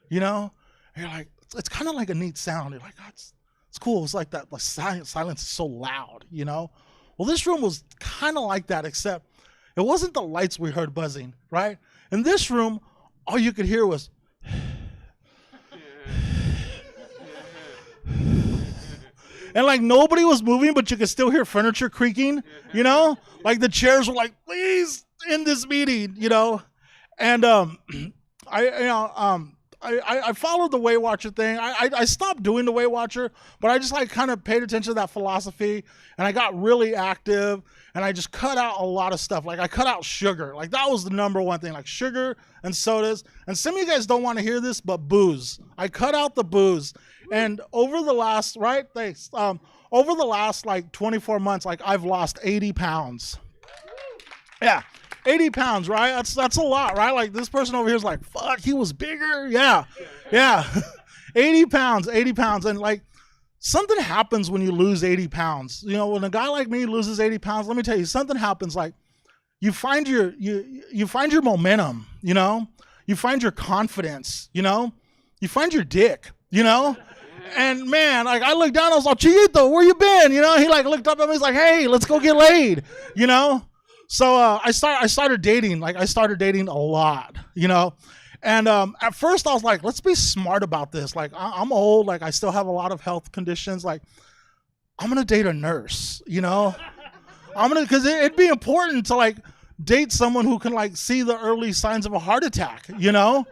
you know? And you're like, it's kind of like a neat sound. You're like, oh, it's cool. It's like that. The silence is so loud, you know? Well, this room was kind of like that, except it wasn't the lights we heard buzzing, right? In this room, all you could hear was, and like nobody was moving, but you could still hear furniture creaking, you know? Like the chairs were like, please end this meeting, you know? And I followed the Weight Watcher thing. I stopped doing the Weight Watcher, but I just like kind of paid attention to that philosophy, and I got really active, and I just cut out a lot of stuff. Like I cut out sugar. Like that was the number one thing, like sugar and sodas. And some of you guys don't want to hear this, but booze. I cut out the booze. And over the last, over the last like 24 months, like I've lost 80 pounds. Yeah. 80 pounds, right? That's a lot, right? Like this person over here is like, fuck, he was bigger. Yeah. 80 pounds. And like something happens when you lose 80 pounds. You know, when a guy like me loses 80 pounds, let me tell you, something happens. Like you find your momentum, you know, you find your confidence, you know, you find your dick, you know. And man, like I looked down, I was like, Chiquito, where you been? You know, he like looked up at me, he's like, hey, let's go get laid, you know. So I started dating. Like I started dating a lot, you know. And at first I was like, let's be smart about this. Like I'm old. Like I still have a lot of health conditions. Like I'm gonna date a nurse, you know. Because it'd be important to like date someone who can like see the early signs of a heart attack, you know.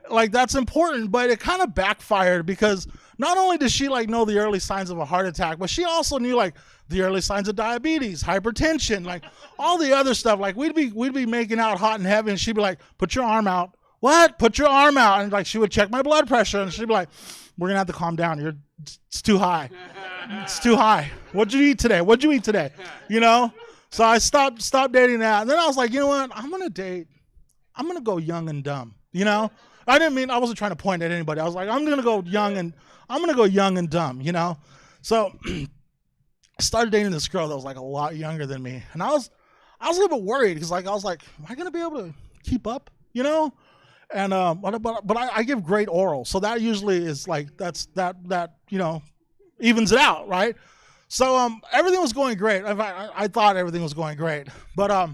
Like that's important, but it kind of backfired because not only does she like know the early signs of a heart attack, but she also knew like the early signs of diabetes, hypertension, like all the other stuff. Like we'd be making out hot and heavy, and she'd be like, "Put your arm out." What? Put your arm out. And like she would check my blood pressure, and she'd be like, "We're gonna have to calm down. It's too high. It's too high. What'd you eat today? You know." So I stopped dating that, and then I was like, you know what? I'm gonna go young and dumb. You know. I wasn't trying to point at anybody. I was like, I'm gonna go young and dumb, you know. So I started dating this girl that was like a lot younger than me, and I was a little bit worried because like I was like, am I gonna be able to keep up, you know? And but I give great oral, so that usually is like that you know evens it out, right? So everything was going great. I thought everything was going great. But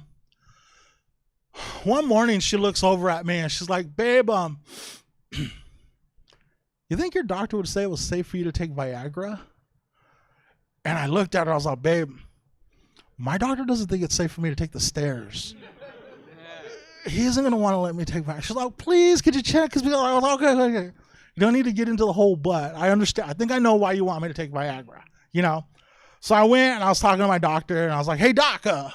one morning she looks over at me and she's like, babe, you think your doctor would say it was safe for you to take Viagra? And I looked at her, I was like, babe, my doctor doesn't think it's safe for me to take the stairs. He isn't going to want to let me take Viagra. She's like, please, could you check? Because I was like, okay. You don't need to get into the whole but. I understand. I think I know why you want me to take Viagra, you know? So I went and I was talking to my doctor and I was like, hey, doc, how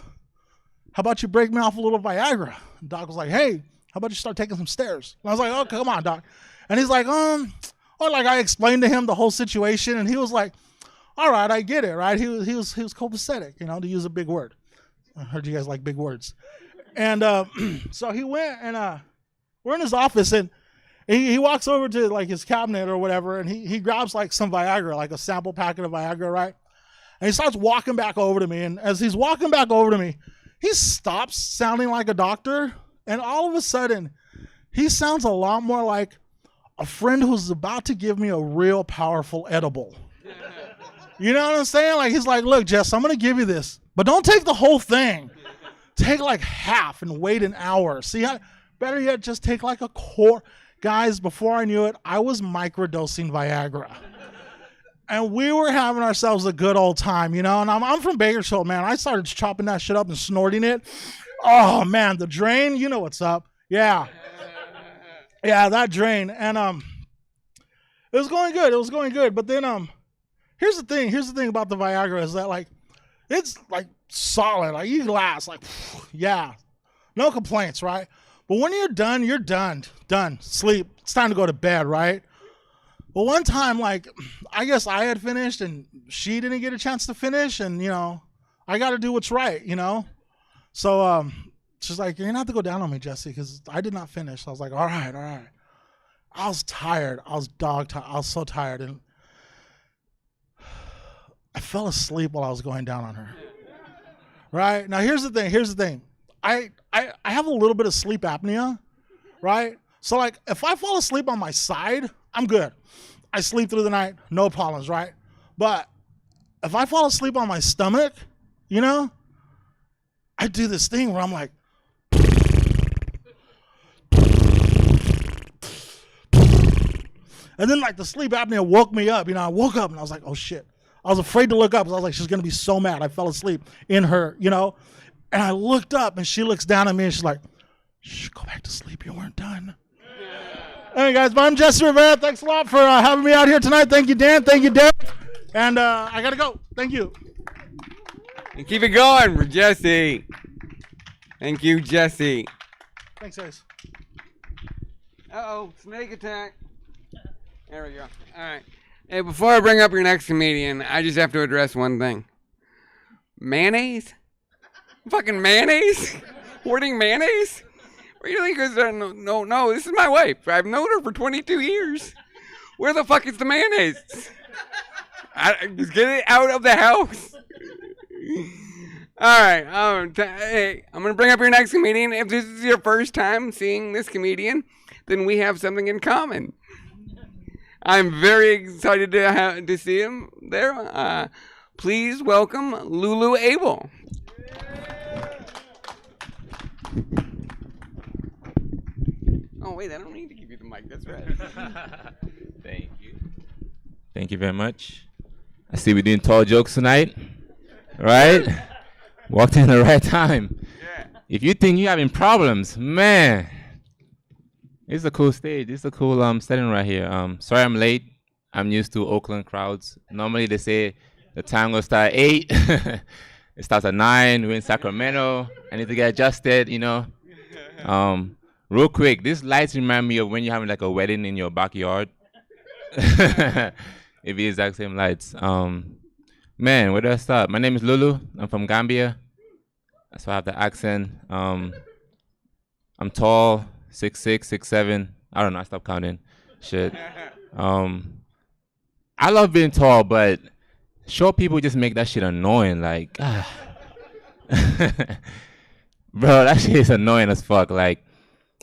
about you break me off a little Viagra? And doc was like, hey, how about you start taking some stairs? And I was like, oh, come on, doc. And he's like, like I explained to him the whole situation and he was like, all right, I get it, right? He was copacetic, you know, to use a big word. I heard you guys like big words. And so he went and we're in his office and he walks over to like his cabinet or whatever and he grabs like some Viagra, like a sample packet of Viagra, right? And he starts walking back over to me. And as he's walking back over to me, he stops sounding like a doctor. And all of a sudden, he sounds a lot more like a friend who's about to give me a real powerful edible. You know what I'm saying? Like, he's like, look, Jess, I'm going to give you this, but don't take the whole thing. Take like half and wait an hour. See, better yet, just take like a quart. Guys, before I knew it, I was microdosing Viagra. And we were having ourselves a good old time, you know? And I'm from Bakersfield, man. I started chopping that shit up and snorting it. Oh, man, the drain, you know what's up. Yeah. Yeah, that drain. And it was going good. But then here's the thing about the Viagra is that, like, it's, like, solid. Like, you last, like, yeah. No complaints, right? But when you're done. Done. Sleep. It's time to go to bed, right? But one time, like, I guess I had finished and she didn't get a chance to finish. And, you know, I got to do what's right, you know? So she's like, you're going to have to go down on me, Jesse, because I did not finish. I was like, all right. I was tired. I was dog tired. I was so tired. And I fell asleep while I was going down on her. Right? Now, here's the thing. I have a little bit of sleep apnea, right? So, like, if I fall asleep on my side, I'm good. I sleep through the night, no problems, right? But if I fall asleep on my stomach, you know, I do this thing where I'm like, and then like the sleep apnea woke me up. You know, I woke up and I was like, oh shit. I was afraid to look up because I was like, she's going to be so mad. I fell asleep in her, you know, and I looked up and she looks down at me and she's like, shh, go back to sleep. You weren't done. Hey guys, I'm Jesse Rivera. Thanks a lot for having me out here tonight. Thank you, Dan. Thank you, Derek. And I gotta go. Thank you. And keep it going for Jesse. Thank you, Jesse. Thanks, guys. Uh-oh, snake attack. There we go. All right. Hey, before I bring up your next comedian, I just have to address one thing. Mayonnaise? Fucking mayonnaise? Hoarding mayonnaise? Really? Because no, this is my wife. I've known her for 22 years. Where the fuck is the mayonnaise? Just get it out of the house. All right. Hey, I'm going to bring up your next comedian. If this is your first time seeing this comedian, then we have something in common. I'm very excited to see him there. Please welcome Lulu Abel. Oh, wait, I don't need to give you the mic. That's right. Thank you. Thank you very much. I see we're doing tall jokes tonight. Right? Walked in the right time. Yeah. If you think you're having problems, man, it's a cool stage. It's a cool setting right here. Sorry I'm late. I'm used to Oakland crowds. Normally they say the time will start at 8. It starts at 9. We're in Sacramento. I need to get adjusted, you know. Real quick, these lights remind me of when you're having like a wedding in your backyard. It'd be the exact same lights. Man, where do I start? My name is Lulu. I'm from Gambia. That's why I have the accent. I'm tall, 6'6", 6'7". I don't know. I stopped counting. Shit. I love being tall, but short people just make that shit annoying. Like, bro, that shit is annoying as fuck. Like,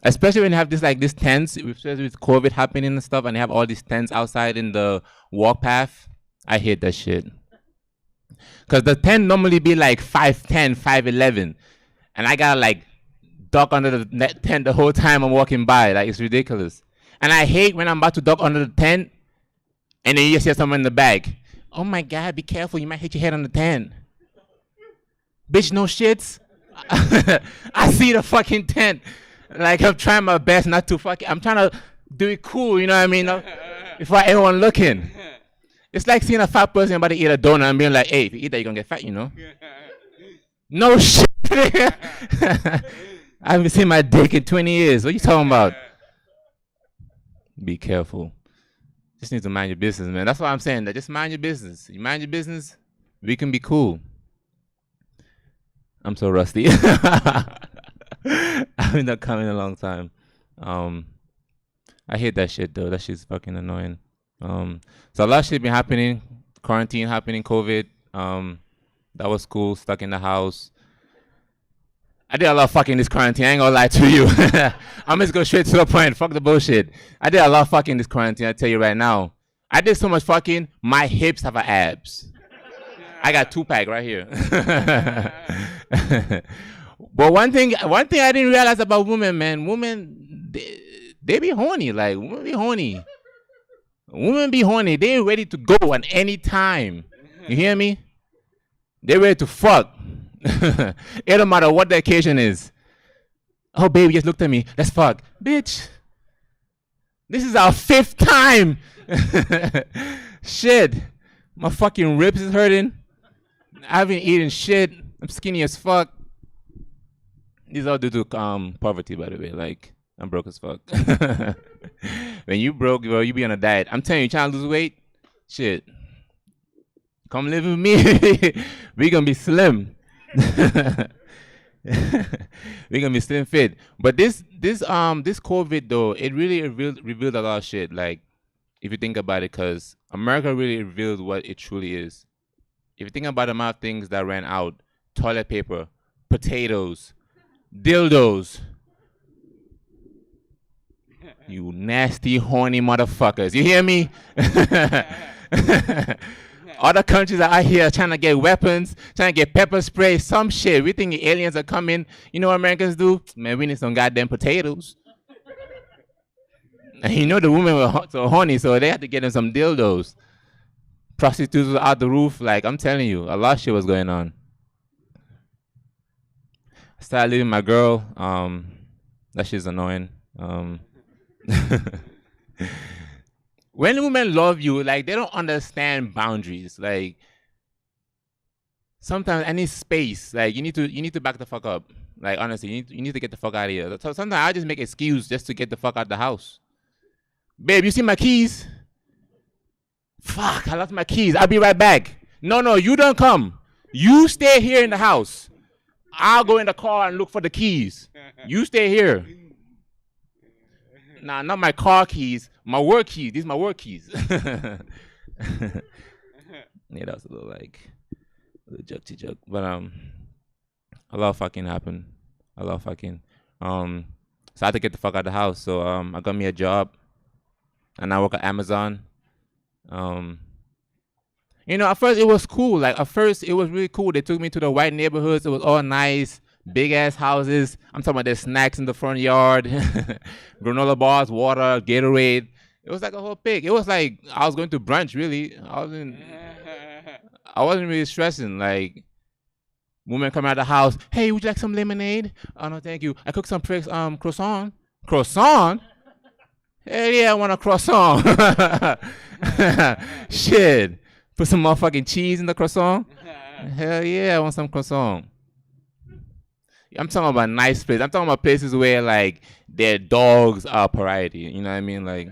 especially when you have this tents, especially with COVID happening and stuff, and you have all these tents outside in the walk path. I hate that shit. Because the tent normally be like 5'10", 5'11", and I gotta like duck under the tent the whole time I'm walking by. Like, it's ridiculous. And I hate when I'm about to duck under the tent, and then you just hear someone in the back. Oh my God, be careful, you might hit your head on the tent. Bitch, no shits. I see the fucking tent. Like, I'm trying my best not to I'm trying to do it cool, you know what I mean? Before everyone looking. It's like seeing a fat person about to eat a donut and being like, hey, if you eat that, you're gonna get fat, you know? No shit. I haven't seen my dick in 20 years. What are you talking about? Be careful. Just need to mind your business, man. That's what I'm saying. That just mind your business. You mind your business, we can be cool. I'm so rusty. I've been not coming a long time. I hate that shit though. That shit's fucking annoying. So a lot of shit been happening. Quarantine happening, COVID. That was cool. Stuck in the house. I did a lot of fucking this quarantine. I ain't gonna lie to you. I'm just go straight to the point. Fuck the bullshit. I did a lot of fucking this quarantine. I tell you right now. I did so much fucking. My hips have abs. I got 2-pack right here. But one thing I didn't realize about women, man. Women, they be horny. Like, women be horny. Women be horny. They ain't ready to go at any time. You hear me? They ready to fuck. It don't matter what the occasion is. Oh, baby, just looked at me. Let's fuck. Bitch. This is our 5th time. Shit. My fucking ribs is hurting. I haven't eaten shit. I'm skinny as fuck. These all due to poverty, by the way. Like, I'm broke as fuck. When you broke, bro, you be on a diet. I'm telling you, trying to lose weight, shit. Come live with me. We gonna be slim. We gonna be slim fit. But this COVID though, it really revealed a lot of shit. Like, if you think about it, cause America really revealed what it truly is. If you think about the amount of things that ran out, toilet paper, potatoes, dildos. You nasty, horny motherfuckers. You hear me? Other countries are out here trying to get weapons, trying to get pepper spray, some shit. We think the aliens are coming. You know what Americans do? Man, we need some goddamn potatoes. And you know the women were so horny, so they had to get them some dildos. Prostitutes were out the roof. Like, I'm telling you, a lot of shit was going on. I started living with my girl. That shit's annoying. When women love you, like, they don't understand boundaries. Like, sometimes I need space. Like, you need to back the fuck up. Like, honestly, you need to get the fuck out of here. So sometimes I just make excuse just to get the fuck out of the house. Babe, you see my keys? Fuck, I lost my keys. I'll be right back. No, you don't come. You stay here in the house. I'll go in the car and look for the keys. You stay here. Nah, not my car keys. My work keys. These are my work keys. Yeah, that was a little joke. But a lot of fucking happened. A lot of fucking. So I had to get the fuck out of the house. So I got me a job, and I work at Amazon. You know, at first it was cool. Like, at first it was really cool. They took me to the white neighborhoods. It was all nice, big ass houses. I'm talking about there's snacks in the front yard, granola bars, water, Gatorade. It was like a whole pig. It was like I was going to brunch. Really, I wasn't really stressing. Like, women come out of the house. Hey, would you like some lemonade? Oh no, thank you. I cooked some croissant. Croissant? Hell yeah, I want a croissant. Shit. Put some motherfucking cheese in the croissant. Hell yeah, I want some croissant. I'm talking about nice places. I'm talking about places where, like, their dogs are a priority. You know what I mean? Like,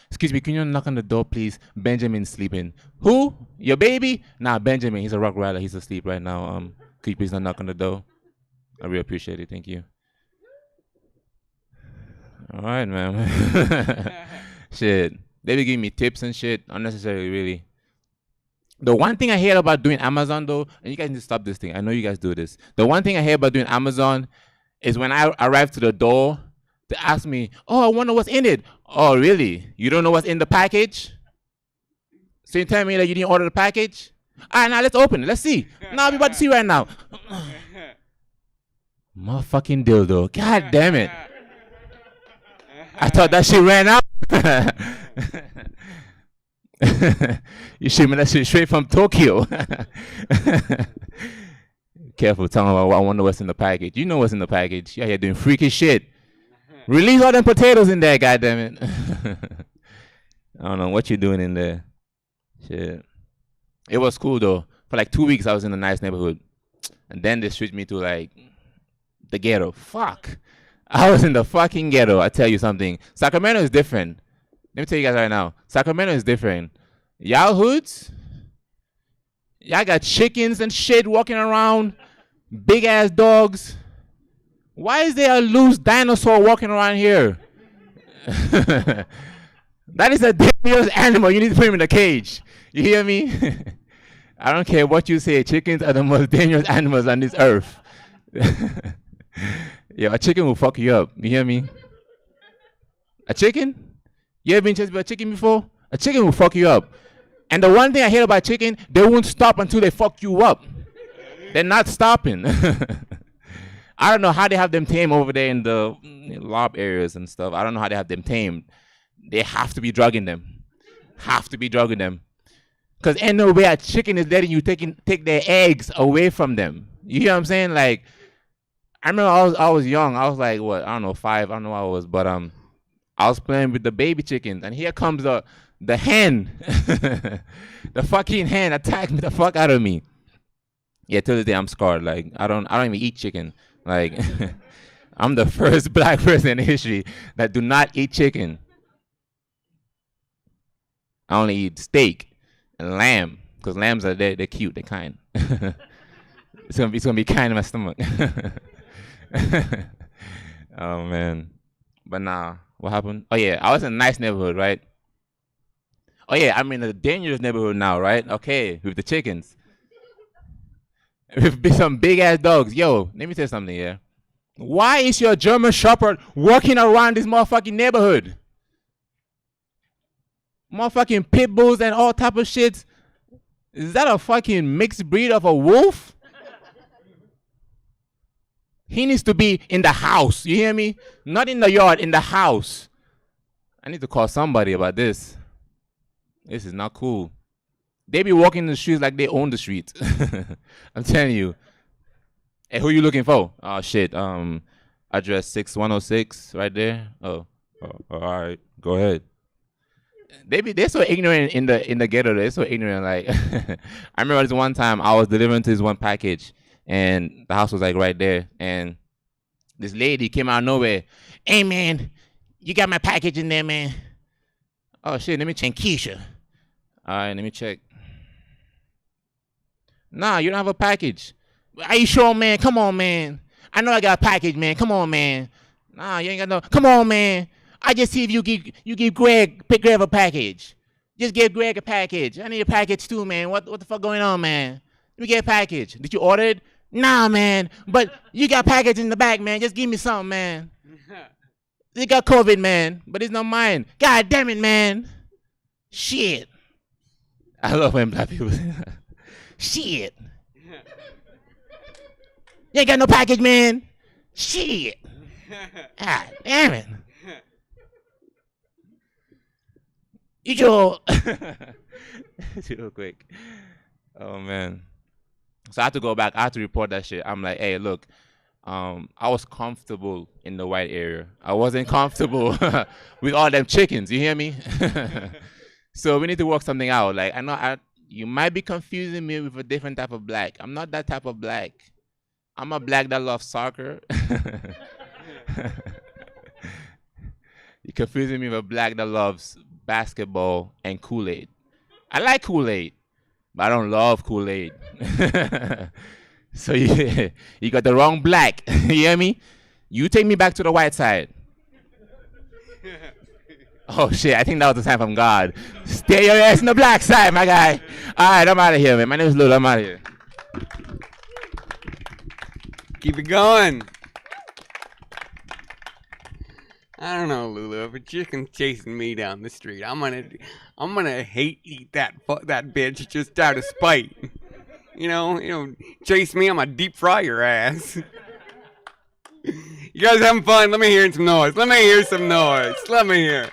excuse me, can you knock on the door, please? Benjamin's sleeping. Who? Your baby? Nah, Benjamin. He's a rock rider. He's asleep right now. Could you please not knock on the door? I really appreciate it. Thank you. All right, man. Shit. They be giving me tips and shit. Unnecessarily, really. The one thing I hate about doing Amazon, though, and you guys need to stop this thing. I know you guys do this. The one thing I hate about doing Amazon is when I arrive to the door, they ask me, oh, I wonder what's in it. Oh, really? You don't know what's in the package? So you tell me that you didn't order the package? All right, now let's open it. Let's see. Now we about to see right now. Motherfucking dildo. God damn it. I thought that shit ran out. You shipment that shit straight from Tokyo. Careful telling me I wonder what's in the package. You know what's in the package. You're here doing freaky shit. Release all them potatoes in there, goddammit. I don't know what you're doing in there. Shit. It was cool though. For like 2 weeks I was in a nice neighborhood. And then they switched me to like the ghetto. Fuck. I was in the fucking ghetto. I tell you something. Sacramento is different. Let me tell you guys right now. Sacramento is different. Y'all hoods, y'all got chickens and shit walking around. Big ass dogs. Why is there a loose dinosaur walking around here? That is a dangerous animal. You need to put him in a cage. You hear me? I don't care what you say. Chickens are the most dangerous animals on this earth. Yeah, a chicken will fuck you up. You hear me? A chicken? You ever been chased by a chicken before? A chicken will fuck you up. And the one thing I hear about chicken, they won't stop until they fuck you up. They're not stopping. I don't know how they have them tamed over there in the lob areas and stuff. I don't know how they have them tamed. They have to be drugging them. Have to be drugging them. Because ain't no way a chicken is letting you take their eggs away from them. You hear what I'm saying? Like, I remember I was young. I was like, what? I don't know, 5. I don't know what I was. But I was playing with the baby chickens. And here comes the hen. The fucking hen attacked the fuck out of me. Yeah, till this day I'm scarred. Like, I don't even eat chicken. Like, I'm the first black person in history that do not eat chicken. I only eat steak and lamb, because lambs are they're cute, they're kind. It's gonna be kind in my stomach. Oh man. But nah, what happened? Oh yeah, I was in a nice neighborhood, right? Oh yeah, I'm in a dangerous neighborhood now, right? Okay, with the chickens. With some big ass dogs. Yo, let me tell you something here. Why is your German Shepherd walking around this motherfucking neighborhood? Motherfucking pit bulls and all type of shit. Is that a fucking mixed breed of a wolf? He needs to be in the house. You hear me? Not in the yard, in the house. I need to call somebody about this. This is not cool. They be walking in the streets like they own the streets. I'm telling you. Hey, who you looking for? Oh shit. Address 6106 right there. Oh, all right. Go ahead. They're so ignorant in the ghetto. They're so ignorant. Like, I remember this one time I was delivering to this one package, and the house was like right there, and this lady came out of nowhere. Hey man, you got my package in there, man? Oh shit, let me check. Keisha. All right, let me check. Nah, you don't have a package. Are you sure, man? Come on, man. I know I got a package, man. Come on, man. Nah, you ain't got no. Come on, man. I just see if you give Greg a package. Just give Greg a package. I need a package too, man. What the fuck going on, man? Let me get a package. Did you order it? Nah, man. But you got package in the back, man. Just give me something, man. You got COVID, man. But it's not mine. God damn it, man. Shit. I love when black people say that. Shit. You ain't got no package, man. Shit. God damn it. You just real quick. Oh man. So I had to go back. I had to report that shit. I'm like, hey, look, I was comfortable in the white area. I wasn't comfortable with all them chickens. You hear me? So we need to work something out. Like, I know you might be confusing me with a different type of black. I'm not that type of black. I'm a black that loves soccer. You're confusing me with a black that loves basketball and Kool-Aid. I like Kool-Aid, but I don't love Kool-Aid. So you got the wrong black. You hear me? You take me back to the white side. Oh shit, I think that was the time from God. Stay your ass in the black side, my guy. Alright, I'm out of here, man. My name is Lil. I'm out of here. Keep it going. I don't know, Lulu. If a chicken's chasing me down the street, I'm gonna hate eat that bitch just out of spite. You know, chase me, I'm gonna deep fry your ass. You guys having fun? Let me hear some noise. Let me hear.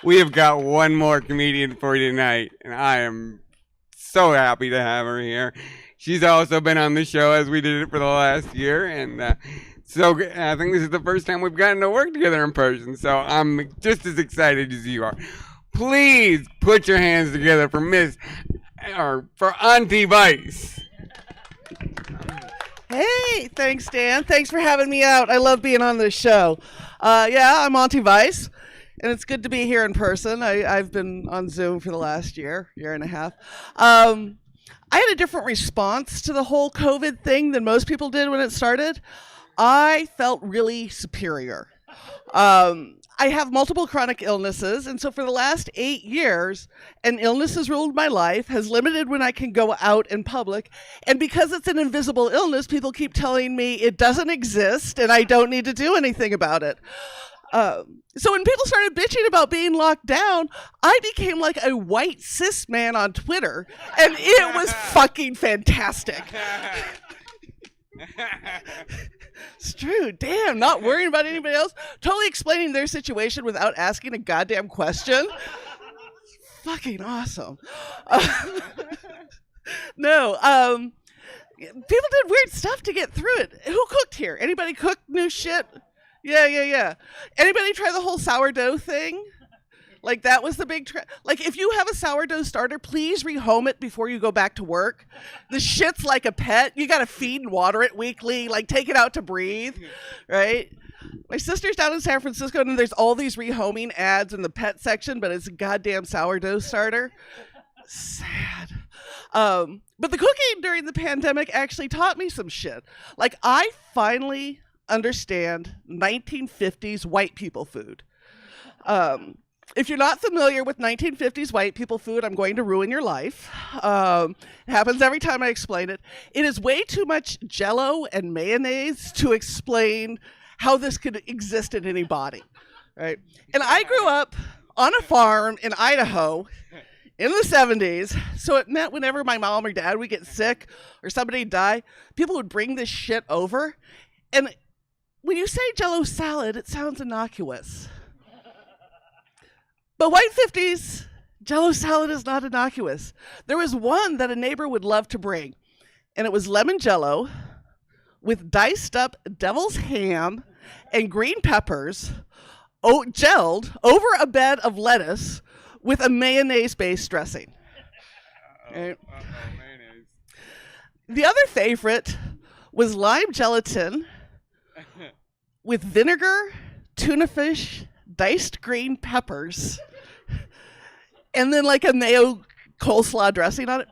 We have got one more comedian for you tonight, and I am so happy to have her here. She's also been on the show as we did it for the last year, and so I think this is the first time we've gotten to work together in person, so I'm just as excited as you are. Please put your hands together for for Auntie Vice. Hey, thanks, Dan. Thanks for having me out. I love being on this show. I'm Auntie Vice, and it's good to be here in person. I've been on Zoom for the last year and a half. I had a different response to the whole COVID thing than most people did when it started. I felt really superior. I have multiple chronic illnesses, and so for the last 8 years, an illness has ruled my life, has limited when I can go out in public, and because it's an invisible illness, people keep telling me it doesn't exist and I don't need to do anything about it. So when people started bitching about being locked down, I became like a white cis man on Twitter, and it was fucking fantastic. It's true. Damn, not worrying about anybody else. Totally explaining their situation without asking a goddamn question. Fucking awesome. People did weird stuff to get through it. Who cooked here? Anybody cook new shit? Yeah. Anybody try the whole sourdough thing? Like, that was the big trend. Like, if you have a sourdough starter, please rehome it before you go back to work. The shit's like a pet. You got to feed and water it weekly. Like, take it out to breathe, right? My sister's down in San Francisco, and there's all these rehoming ads in the pet section, but it's a goddamn sourdough starter. Sad. But the cooking during the pandemic actually taught me some shit. Like, I finally understand 1950s white people food. If you're not familiar with 1950s white people food, I'm going to ruin your life. It happens every time I explain it. It is way too much Jell-O and mayonnaise to explain how this could exist in any body, right? And I grew up on a farm in Idaho in the 70s, so it meant whenever my mom or dad would get sick or somebody die, people would bring this shit over. And when you say Jell-O salad, it sounds innocuous. But white 50s, Jell-O salad is not innocuous. There was one that a neighbor would love to bring, and it was lemon Jell-O with diced up devil's ham and green peppers gelled over a bed of lettuce with a mayonnaise-based dressing. Right. Mayonnaise. The other favorite was lime gelatin with vinegar, tuna fish, diced green peppers, and then like a mayo coleslaw dressing on it.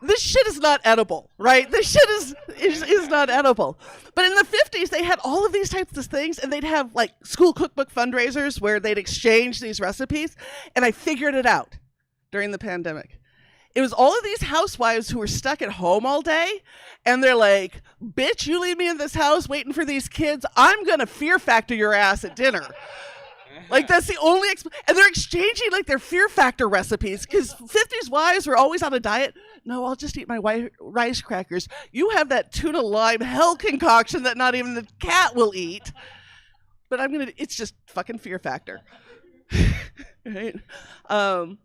This shit is not edible, right? This shit is not edible. But in the 50s, they had all of these types of things, and they'd have like school cookbook fundraisers where they'd exchange these recipes, and I figured it out during the pandemic. It was all of these housewives who were stuck at home all day, and they're like, bitch, you leave me in this house waiting for these kids, I'm gonna Fear Factor your ass at dinner. Like, that's the only and they're exchanging like their Fear Factor recipes, because 50s wives were always on a diet. No, I'll just eat my rice crackers. You have that tuna lime hell concoction that not even the cat will eat. But it's just fucking Fear Factor. Right? I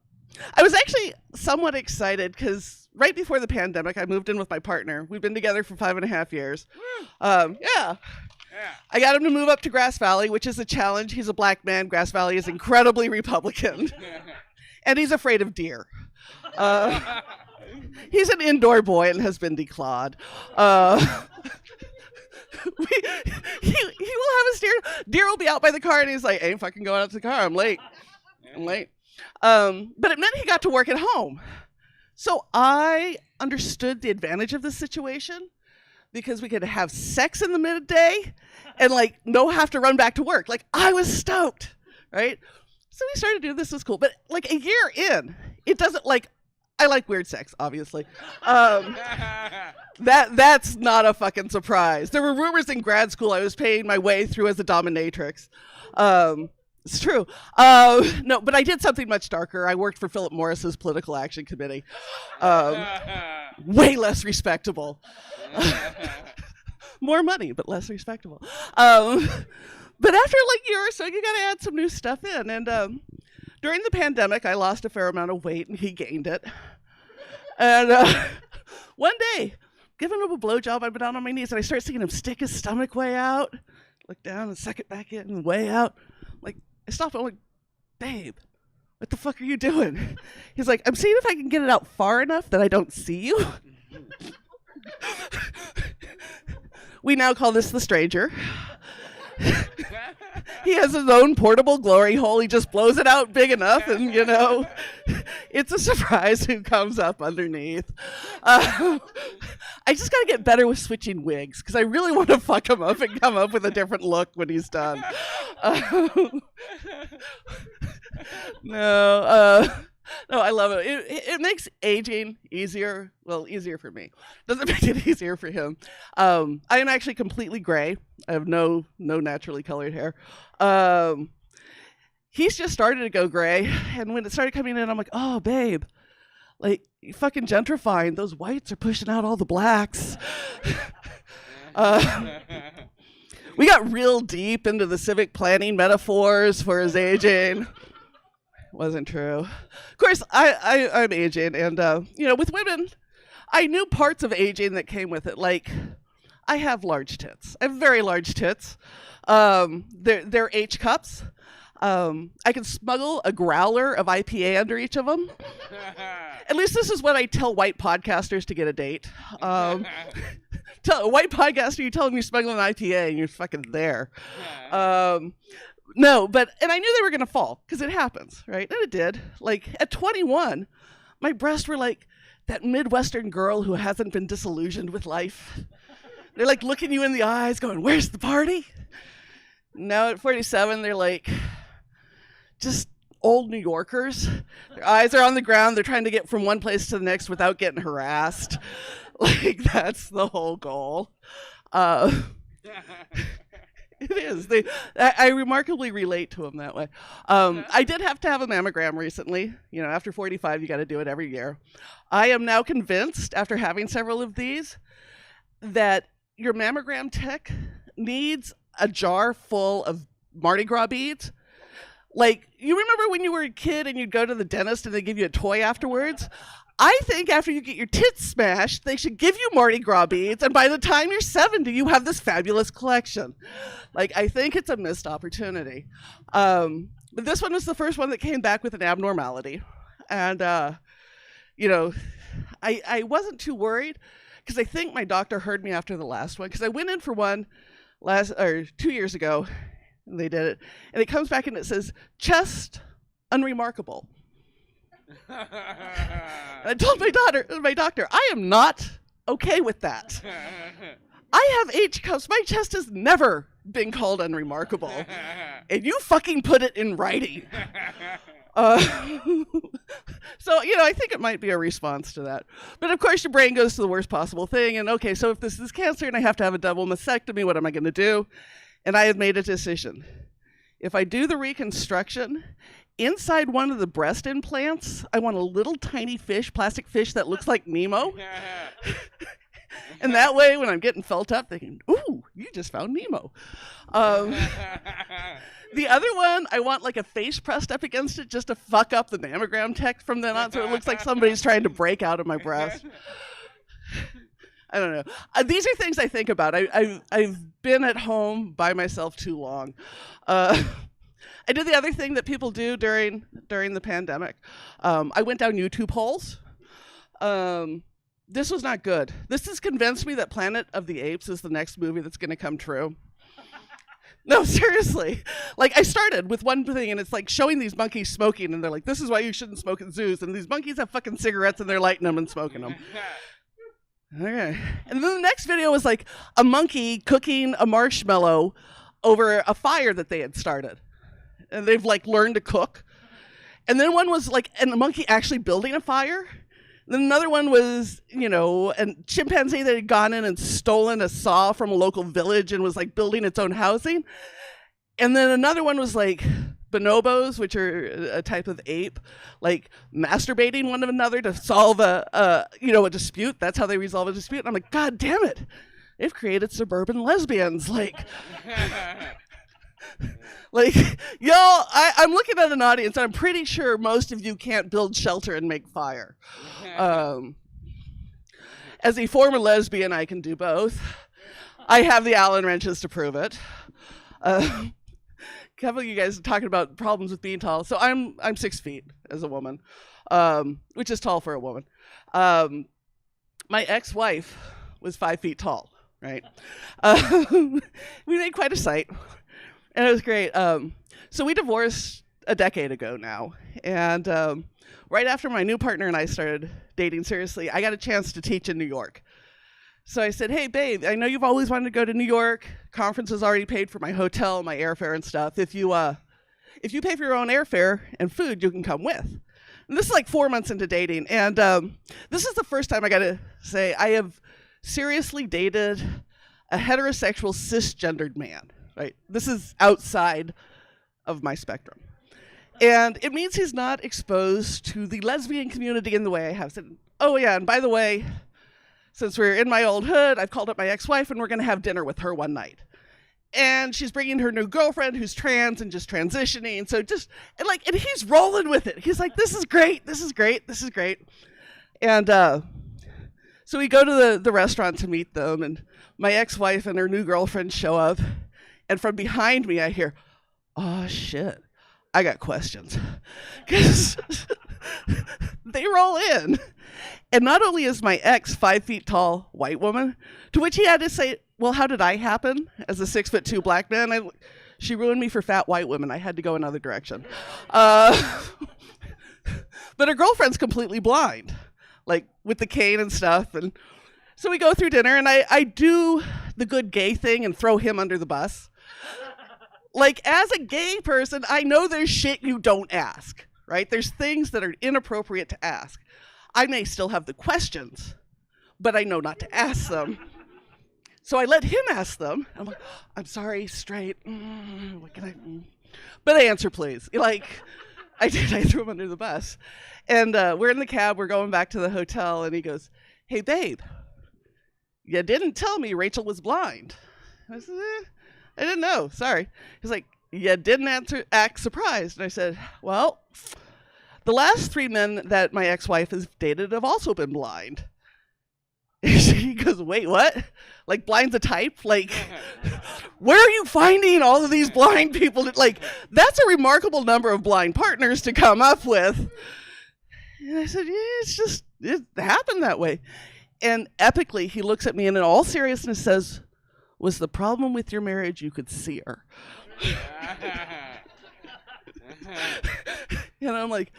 was actually somewhat excited because right before the pandemic, I moved in with my partner. We've been together for 5.5 years. Yeah. I got him to move up to Grass Valley, which is a challenge. He's a black man. Grass Valley is incredibly Republican. And he's afraid of deer. He's an indoor boy and has been declawed. He will have a steer. Deer will be out by the car, and he's like, ain't fucking going out to the car. I'm late. But it meant he got to work at home. So I understood the advantage of this situation, because we could have sex in the midday and like no have to run back to work. Like, I was stoked, right? So we started doing this. Was cool. But like a year in, it doesn't like, I like weird sex, obviously. That's not a fucking surprise. There were rumors in grad school I was paying my way through as a dominatrix. It's true. No, but I did something much darker. I worked for Philip Morris's Political Action Committee. Way less respectable. More money, but less respectable. But after like a year or so, you got to add some new stuff in. And during the pandemic, I lost a fair amount of weight, and he gained it. And one day, giving him a blowjob, I've been down on my knees, and I start seeing him stick his stomach way out, look down and suck it back in, and way out. Like, I stopped. I'm like, babe, what the fuck are you doing? He's like, I'm seeing if I can get it out far enough that I don't see you. We now call this the stranger. He has his own portable glory hole. He just blows it out big enough, and it's a surprise who comes up underneath. I just gotta get better with switching wigs because I really want to fuck him up and come up with a different look when he's done. No, I love it. It makes aging easier. Well, easier for me. Doesn't make it easier for him. I am actually completely gray. I have no naturally colored hair. He's just started to go gray, and when it started coming in, I'm like, oh, babe, like, you fucking gentrifying. Those whites are pushing out all the blacks. We got real deep into the civic planning metaphors for his aging. Wasn't true. Of course, I'm aging, and with women, I knew parts of aging that came with it. Like, I have large tits. I have very large tits. They're H cups. I can smuggle a growler of IPA under each of them. At least this is what I tell white podcasters to get a date. Tell a white podcaster, you tell them you're smuggling an IPA, and you're fucking there. No, and I knew they were going to fall because it happens, right? And it did. Like, at 21, my breasts were like that Midwestern girl who hasn't been disillusioned with life. They're like looking you in the eyes going, where's the party? Now at 47, they're like just old New Yorkers. Their eyes are on the ground. They're trying to get from one place to the next without getting harassed. Like, that's the whole goal. It is. I remarkably relate to them that way. I did have to have a mammogram recently. After 45, you got to do it every year. I am now convinced, after having several of these, that your mammogram tech needs a jar full of Mardi Gras beads. Like, you remember when you were a kid and you'd go to the dentist and they give you a toy afterwards? I think after you get your tits smashed, they should give you Mardi Gras beads, and by the time you're 70, you have this fabulous collection. Like, I think it's a missed opportunity. But this one was the first one that came back with an abnormality. And, I wasn't too worried, because I think my doctor heard me after the last one, because I went in for one 2 years ago, and they did it, and it comes back and it says, chest unremarkable. I told my doctor, I am not okay with that. I have H cups. My chest has never been called unremarkable. And you fucking put it in writing. So, I think it might be a response to that. But of course, your brain goes to the worst possible thing. And okay, so if this is cancer and I have to have a double mastectomy, what am I going to do? And I had made a decision. If I do the reconstruction, inside one of the breast implants, I want a little tiny fish, plastic fish that looks like Nemo. And that way, when I'm getting felt up, they can, ooh, you just found Nemo. The other one, I want like a face pressed up against it just to fuck up the mammogram tech from then on, so it looks like somebody's trying to break out of my breast. I don't know. These are things I think about. I've been at home by myself too long. I did the other thing that people do during the pandemic. I went down YouTube holes. This was not good. This has convinced me that Planet of the Apes is the next movie that's going to come true. No, seriously. Like, I started with one thing, and it's like showing these monkeys smoking, and they're like, this is why you shouldn't smoke in zoos. And these monkeys have fucking cigarettes, and they're lighting them and smoking them. Okay. And then the next video was like a monkey cooking a marshmallow over a fire that they had started. And they've like learned to cook. And then one was like, and the monkey actually building a fire. Then another one was, a chimpanzee that had gone in and stolen a saw from a local village and was like building its own housing. And then another one was like bonobos, which are a type of ape, like masturbating one of another to solve a dispute. That's how they resolve a dispute. And I'm like, God damn it. They've created suburban lesbians. Like, y'all, I'm looking at an audience. I'm pretty sure most of you can't build shelter and make fire. As a former lesbian, I can do both. I have the Allen wrenches to prove it. A couple of you guys are talking about problems with being tall. So I'm 6 feet as a woman, which is tall for a woman. My ex-wife was 5 feet tall, right? We made quite a sight, and it was great. So we divorced a decade ago now, and right after my new partner and I started dating seriously, I got a chance to teach in New York. So I said, hey, babe, I know you've always wanted to go to New York. Conference is already paid for my hotel, my airfare and stuff. If you pay for your own airfare and food, you can come with. And this is like 4 months into dating. And this is the first time I got to say I have seriously dated a heterosexual cisgendered man, right? This is outside of my spectrum. And it means he's not exposed to the lesbian community in the way I have. Said, oh, yeah, and by the way, since we're in my old hood, I've called up my ex-wife, and we're going to have dinner with her one night. And she's bringing her new girlfriend who's trans and just transitioning. So and he's rolling with it. He's like, this is great. This is great. This is great. And so we go to the restaurant to meet them, and my ex-wife and her new girlfriend show up. And from behind me, I hear, oh, shit, I got questions. Because they roll in. And not only is my ex 5 feet tall white woman, to which he had to say, well, how did I happen as a 6'2" black man? She ruined me for fat white women. I had to go another direction. But her girlfriend's completely blind, like with the cane and stuff. And so we go through dinner, and I do the good gay thing and throw him under the bus. Like, as a gay person, I know there's shit you don't ask, right? There's things that are inappropriate to ask. I may still have the questions, but I know not to ask them. So I let him ask them. I'm like, I'm sorry, straight. What can I? But answer, please. Like, I did. I threw him under the bus. And we're in the cab. We're going back to the hotel. And he goes, hey, babe, you didn't tell me Rachel was blind. I said, I didn't know. Sorry. He's like, you didn't act surprised. And I said, well, the last 3 men that my ex-wife has dated have also been blind. He goes, wait, what? Like, blind's a type? Like, where are you finding all of these blind people? Like, that's a remarkable number of blind partners to come up with. And I said, yeah, it happened that way. And epically, he looks at me and in all seriousness says, was the problem with your marriage you could see her? And I'm like,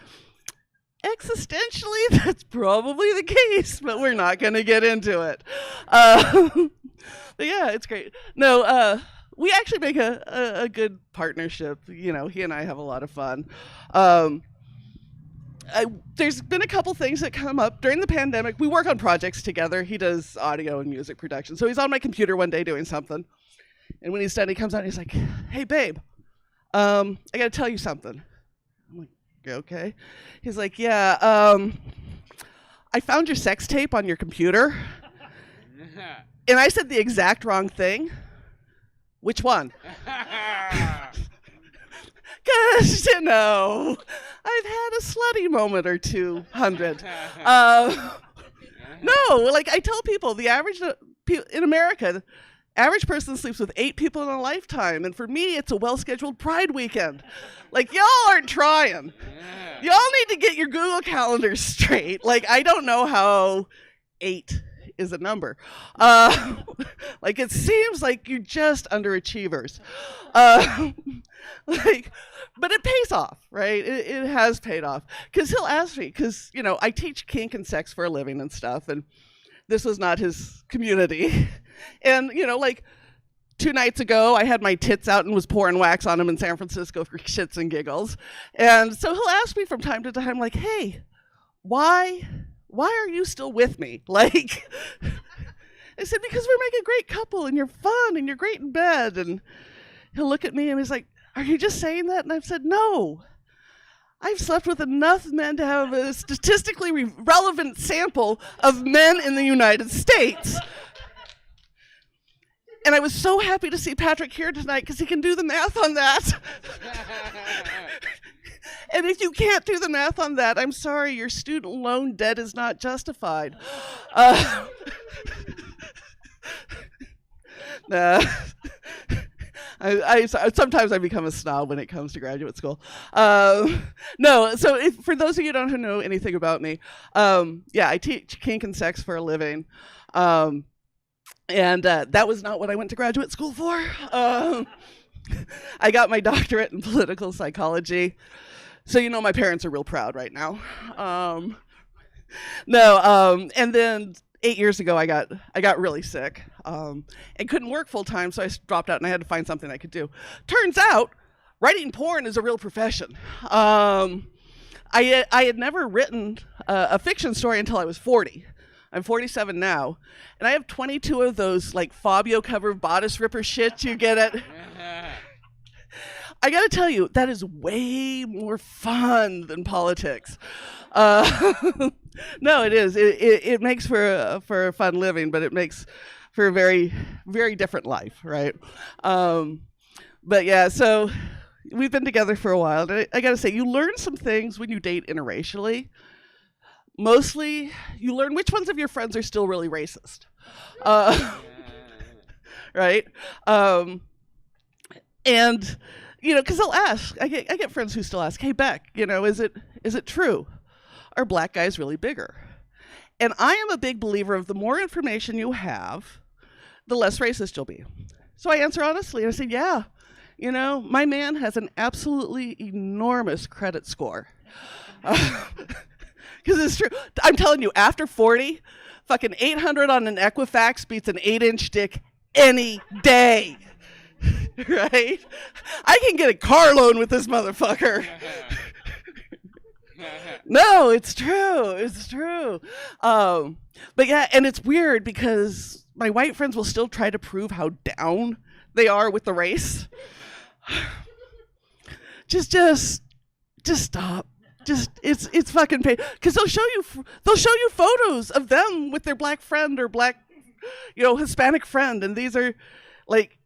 existentially, that's probably the case, but we're not going to get into it. But yeah, it's great. No, we actually make a good partnership. You know, he and I have a lot of fun. There's been a couple things that come up during the pandemic. We work on projects together. He does audio and music production. So he's on my computer one day doing something. And when he's done, he comes out and he's like, hey, babe, I got to tell you something. I'm like, okay. He's like, yeah, I found your sex tape on your computer. And I said the exact wrong thing. Which one? Because, you know, I've had a slutty moment or 200. No, like I tell people, the average in America, the average person sleeps with 8 people in a lifetime. And for me, it's a well-scheduled Pride weekend. Like, y'all aren't trying. Y'all need to get your Google calendars straight. Like, I don't know how 8 is a number. Like, it seems like you're just underachievers. But it pays off, right? It has paid off. Because he'll ask me, because, you know, I teach kink and sex for a living and stuff, and this was not his community. And, you know, like 2 nights ago, I had my tits out and was pouring wax on him in San Francisco for shits and giggles. And so he'll ask me from time to time, like, hey, why why are you still with me? Like, I said, because we're making a great couple and you're fun and you're great in bed. And he'll look at me and he's like, are you just saying that? And I've said, no. I've slept with enough men to have a statistically relevant sample of men in the United States. And I was so happy to see Patrick here tonight because he can do the math on that. And if you can't do the math on that, I'm sorry, your student loan debt is not justified. Nah. I sometimes I become a snob when it comes to graduate school. No, so for those of you who don't know anything about me, I teach kink and sex for a living. And that was not what I went to graduate school for. I got my doctorate in political psychology. So my parents are real proud right now. And then 8 years ago, I got really sick and couldn't work full time, so I dropped out and I had to find something I could do. Turns out, writing porn is a real profession. I had never written a fiction story until I was 40. I'm 47 now, and I have 22 of those like Fabio cover bodice ripper shit you get at. I gotta tell you, that is way more fun than politics. No, it is. It makes for a fun living, but it makes for a very, very different life, right? But yeah, so we've been together for a while. And I gotta say, you learn some things when you date interracially. Mostly, you learn which ones of your friends are still really racist, right? And because they'll ask. I get friends who still ask, "Hey Beck, is it true? Are black guys really bigger?" And I am a big believer of the more information you have, the less racist you'll be. So I answer honestly. I say, "Yeah, my man has an absolutely enormous credit score." Because it's true. I'm telling you, after 40, fucking 800 on an Equifax beats an 8-inch dick any day. Right? I can get a car loan with this motherfucker. No, it's true. It's true. But yeah, and it's weird because my white friends will still try to prove how down they are with the race. Just stop. It's fucking pain, because they'll show you photos of them with their black friend or black Hispanic friend, and these are like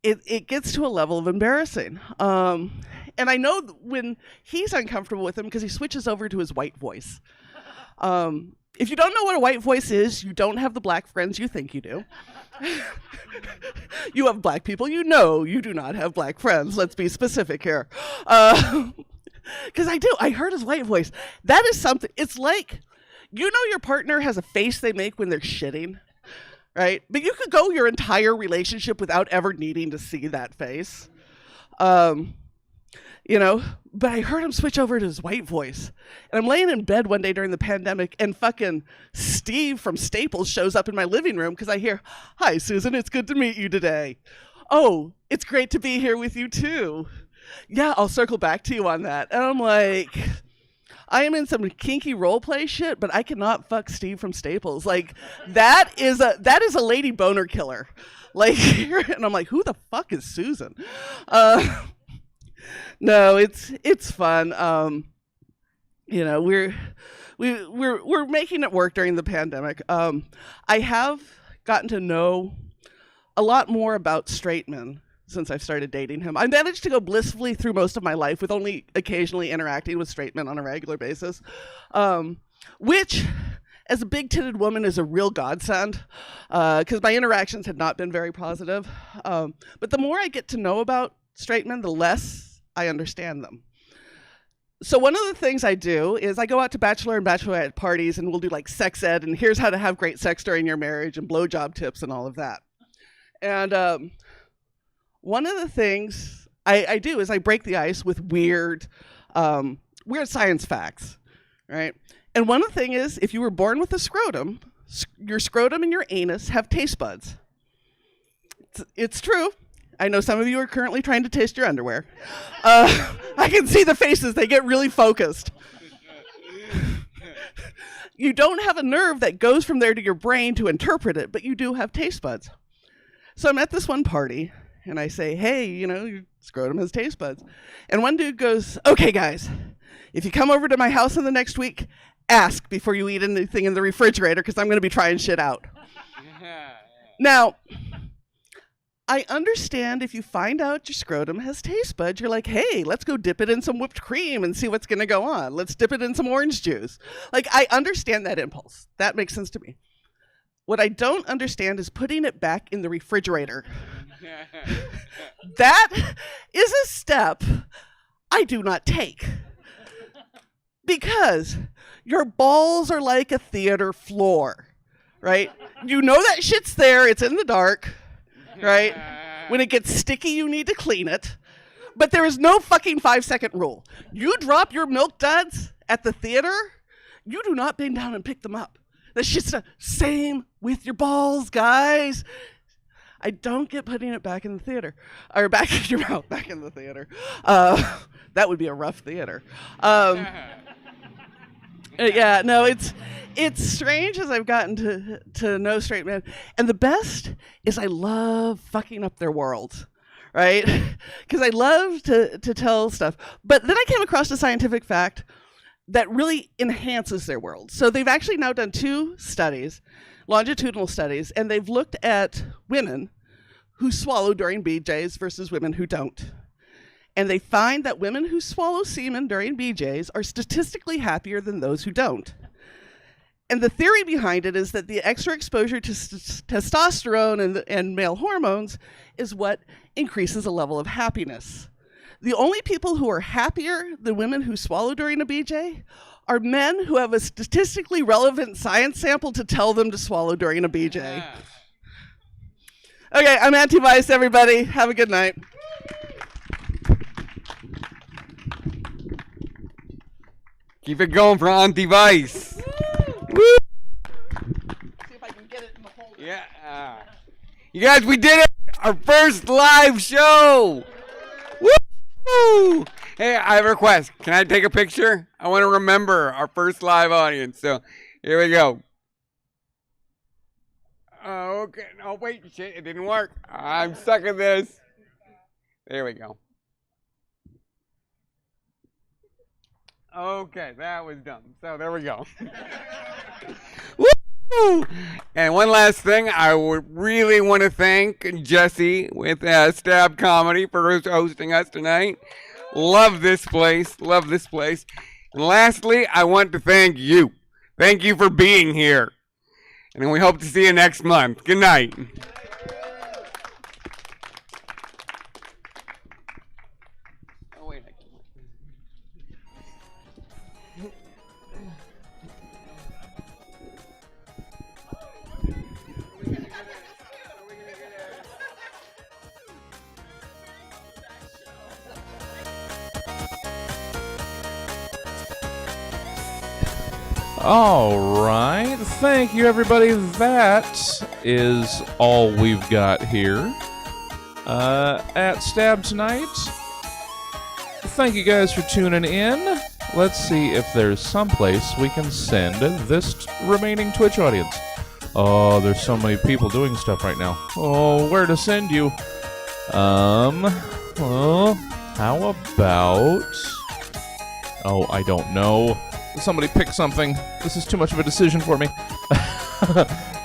it gets to a level of embarrassing. And I know when he's uncomfortable with him because he switches over to his white voice. If you don't know what a white voice is, you don't have the black friends you think you do. You have black people you do not have black friends. Let's be specific here. Because I heard his white voice. That is something. It's like, your partner has a face they make when they're shitting, right? But you could go your entire relationship without ever needing to see that face. But I heard him switch over to his white voice. And I'm laying in bed one day during the pandemic, and fucking Steve from Staples shows up in my living room because I hear, "Hi, Susan, it's good to meet you today." "Oh, it's great to be here with you too. Yeah, I'll circle back to you on that." And I'm like, I am in some kinky role play shit, but I cannot fuck Steve from Staples. Like, that is a lady boner killer. Like, and I'm like, who the fuck is Susan? No, it's fun. We're making it work during the pandemic. I have gotten to know a lot more about straight men since I've started dating him. I managed to go blissfully through most of my life with only occasionally interacting with straight men on a regular basis, which, as a big-titted woman, is a real godsend, because my interactions had not been very positive. But the more I get to know about straight men, the less I understand them. So one of the things I do is I go out to bachelor and bachelorette parties, and we'll do like sex ed, and here's how to have great sex during your marriage, and blowjob tips and all of that. And one of the things I do is I break the ice with weird science facts, right? And one of the things is, if you were born with a scrotum, your scrotum and your anus have taste buds. It's true. I know some of you are currently trying to taste your underwear. I can see the faces. They get really focused. You don't have a nerve that goes from there to your brain to interpret it, but you do have taste buds. So I'm at this one party, and I say, hey, your scrotum has taste buds. And one dude goes, okay, guys, if you come over to my house in the next week, ask before you eat anything in the refrigerator, because I'm going to be trying shit out. Now, I understand if you find out your scrotum has taste buds, you're like, hey, let's go dip it in some whipped cream and see what's going to go on. Let's dip it in some orange juice. Like, I understand that impulse. That makes sense to me. What I don't understand is putting it back in the refrigerator. That is a step I do not take. Because your balls are like a theater floor, right? You know that shit's there. It's in the dark. Right? When it gets sticky, you need to clean it. But there is no fucking 5-second rule. You drop your milk duds at the theater, you do not bend down and pick them up. That's just the same with your balls, guys. I don't get putting it back in the theater. Or back in your mouth, back in the theater. That would be a rough theater. Yeah, no, it's strange as I've gotten to know straight men. And the best is I love fucking up their worlds, right? Because I love to tell stuff. But then I came across a scientific fact that really enhances their world. So they've actually now done 2 studies, longitudinal studies, and they've looked at women who swallow during BJs versus women who don't. And they find that women who swallow semen during BJs are statistically happier than those who don't. And the theory behind it is that the extra exposure to testosterone and male hormones is what increases the level of happiness. The only people who are happier than women who swallow during a BJ are men who have a statistically relevant science sample to tell them to swallow during a BJ. Okay, I'm anti-vice, everybody. Have a good night. Keep it going for anti-vice. Woo! See if I can get it in the holder. Yeah. You guys, we did it! Our first live show! Woo! Hey, I have a request. Can I take a picture? I want to remember our first live audience. So, here we go. Oh, okay. Oh, wait. Shit, it didn't work. I'm stuck at this. There we go. Okay, that was dumb. So there we go. Woo! And one last thing, I would really want to thank Jesse with Stab Comedy for hosting us tonight. Love this place. Love this place. And lastly, I want to thank you. Thank you for being here. And we hope to see you next month. Good night. All right. Thank you, everybody. That is all we've got here at Stab tonight. Thank you guys for tuning in. Let's see if there's someplace we can send this remaining Twitch audience. Oh, there's so many people doing stuff right now. Oh, where to send you? Well, how about... Oh, I don't know. Somebody pick something. This is too much of a decision for me.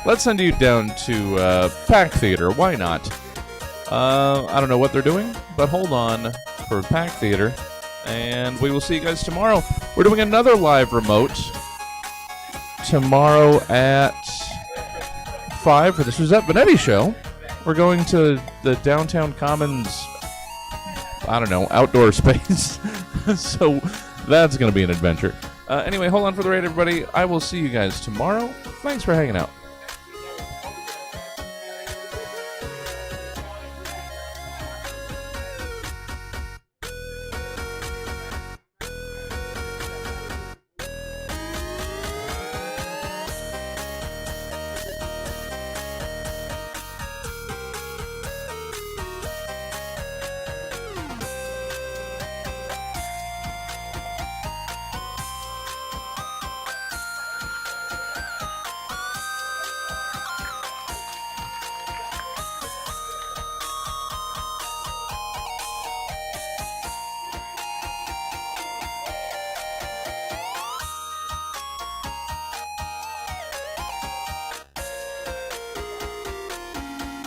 Let's send you down to Pack Theater. Why not? I don't know what they're doing, but hold on for Pack Theater. And we will see you guys tomorrow. We're doing another live remote tomorrow at 5 for the Suzette Benetti Show. We're going to the Downtown Commons, I don't know, outdoor space. So that's going to be an adventure. Anyway, hold on for the raid, everybody. I will see you guys tomorrow. Thanks for hanging out.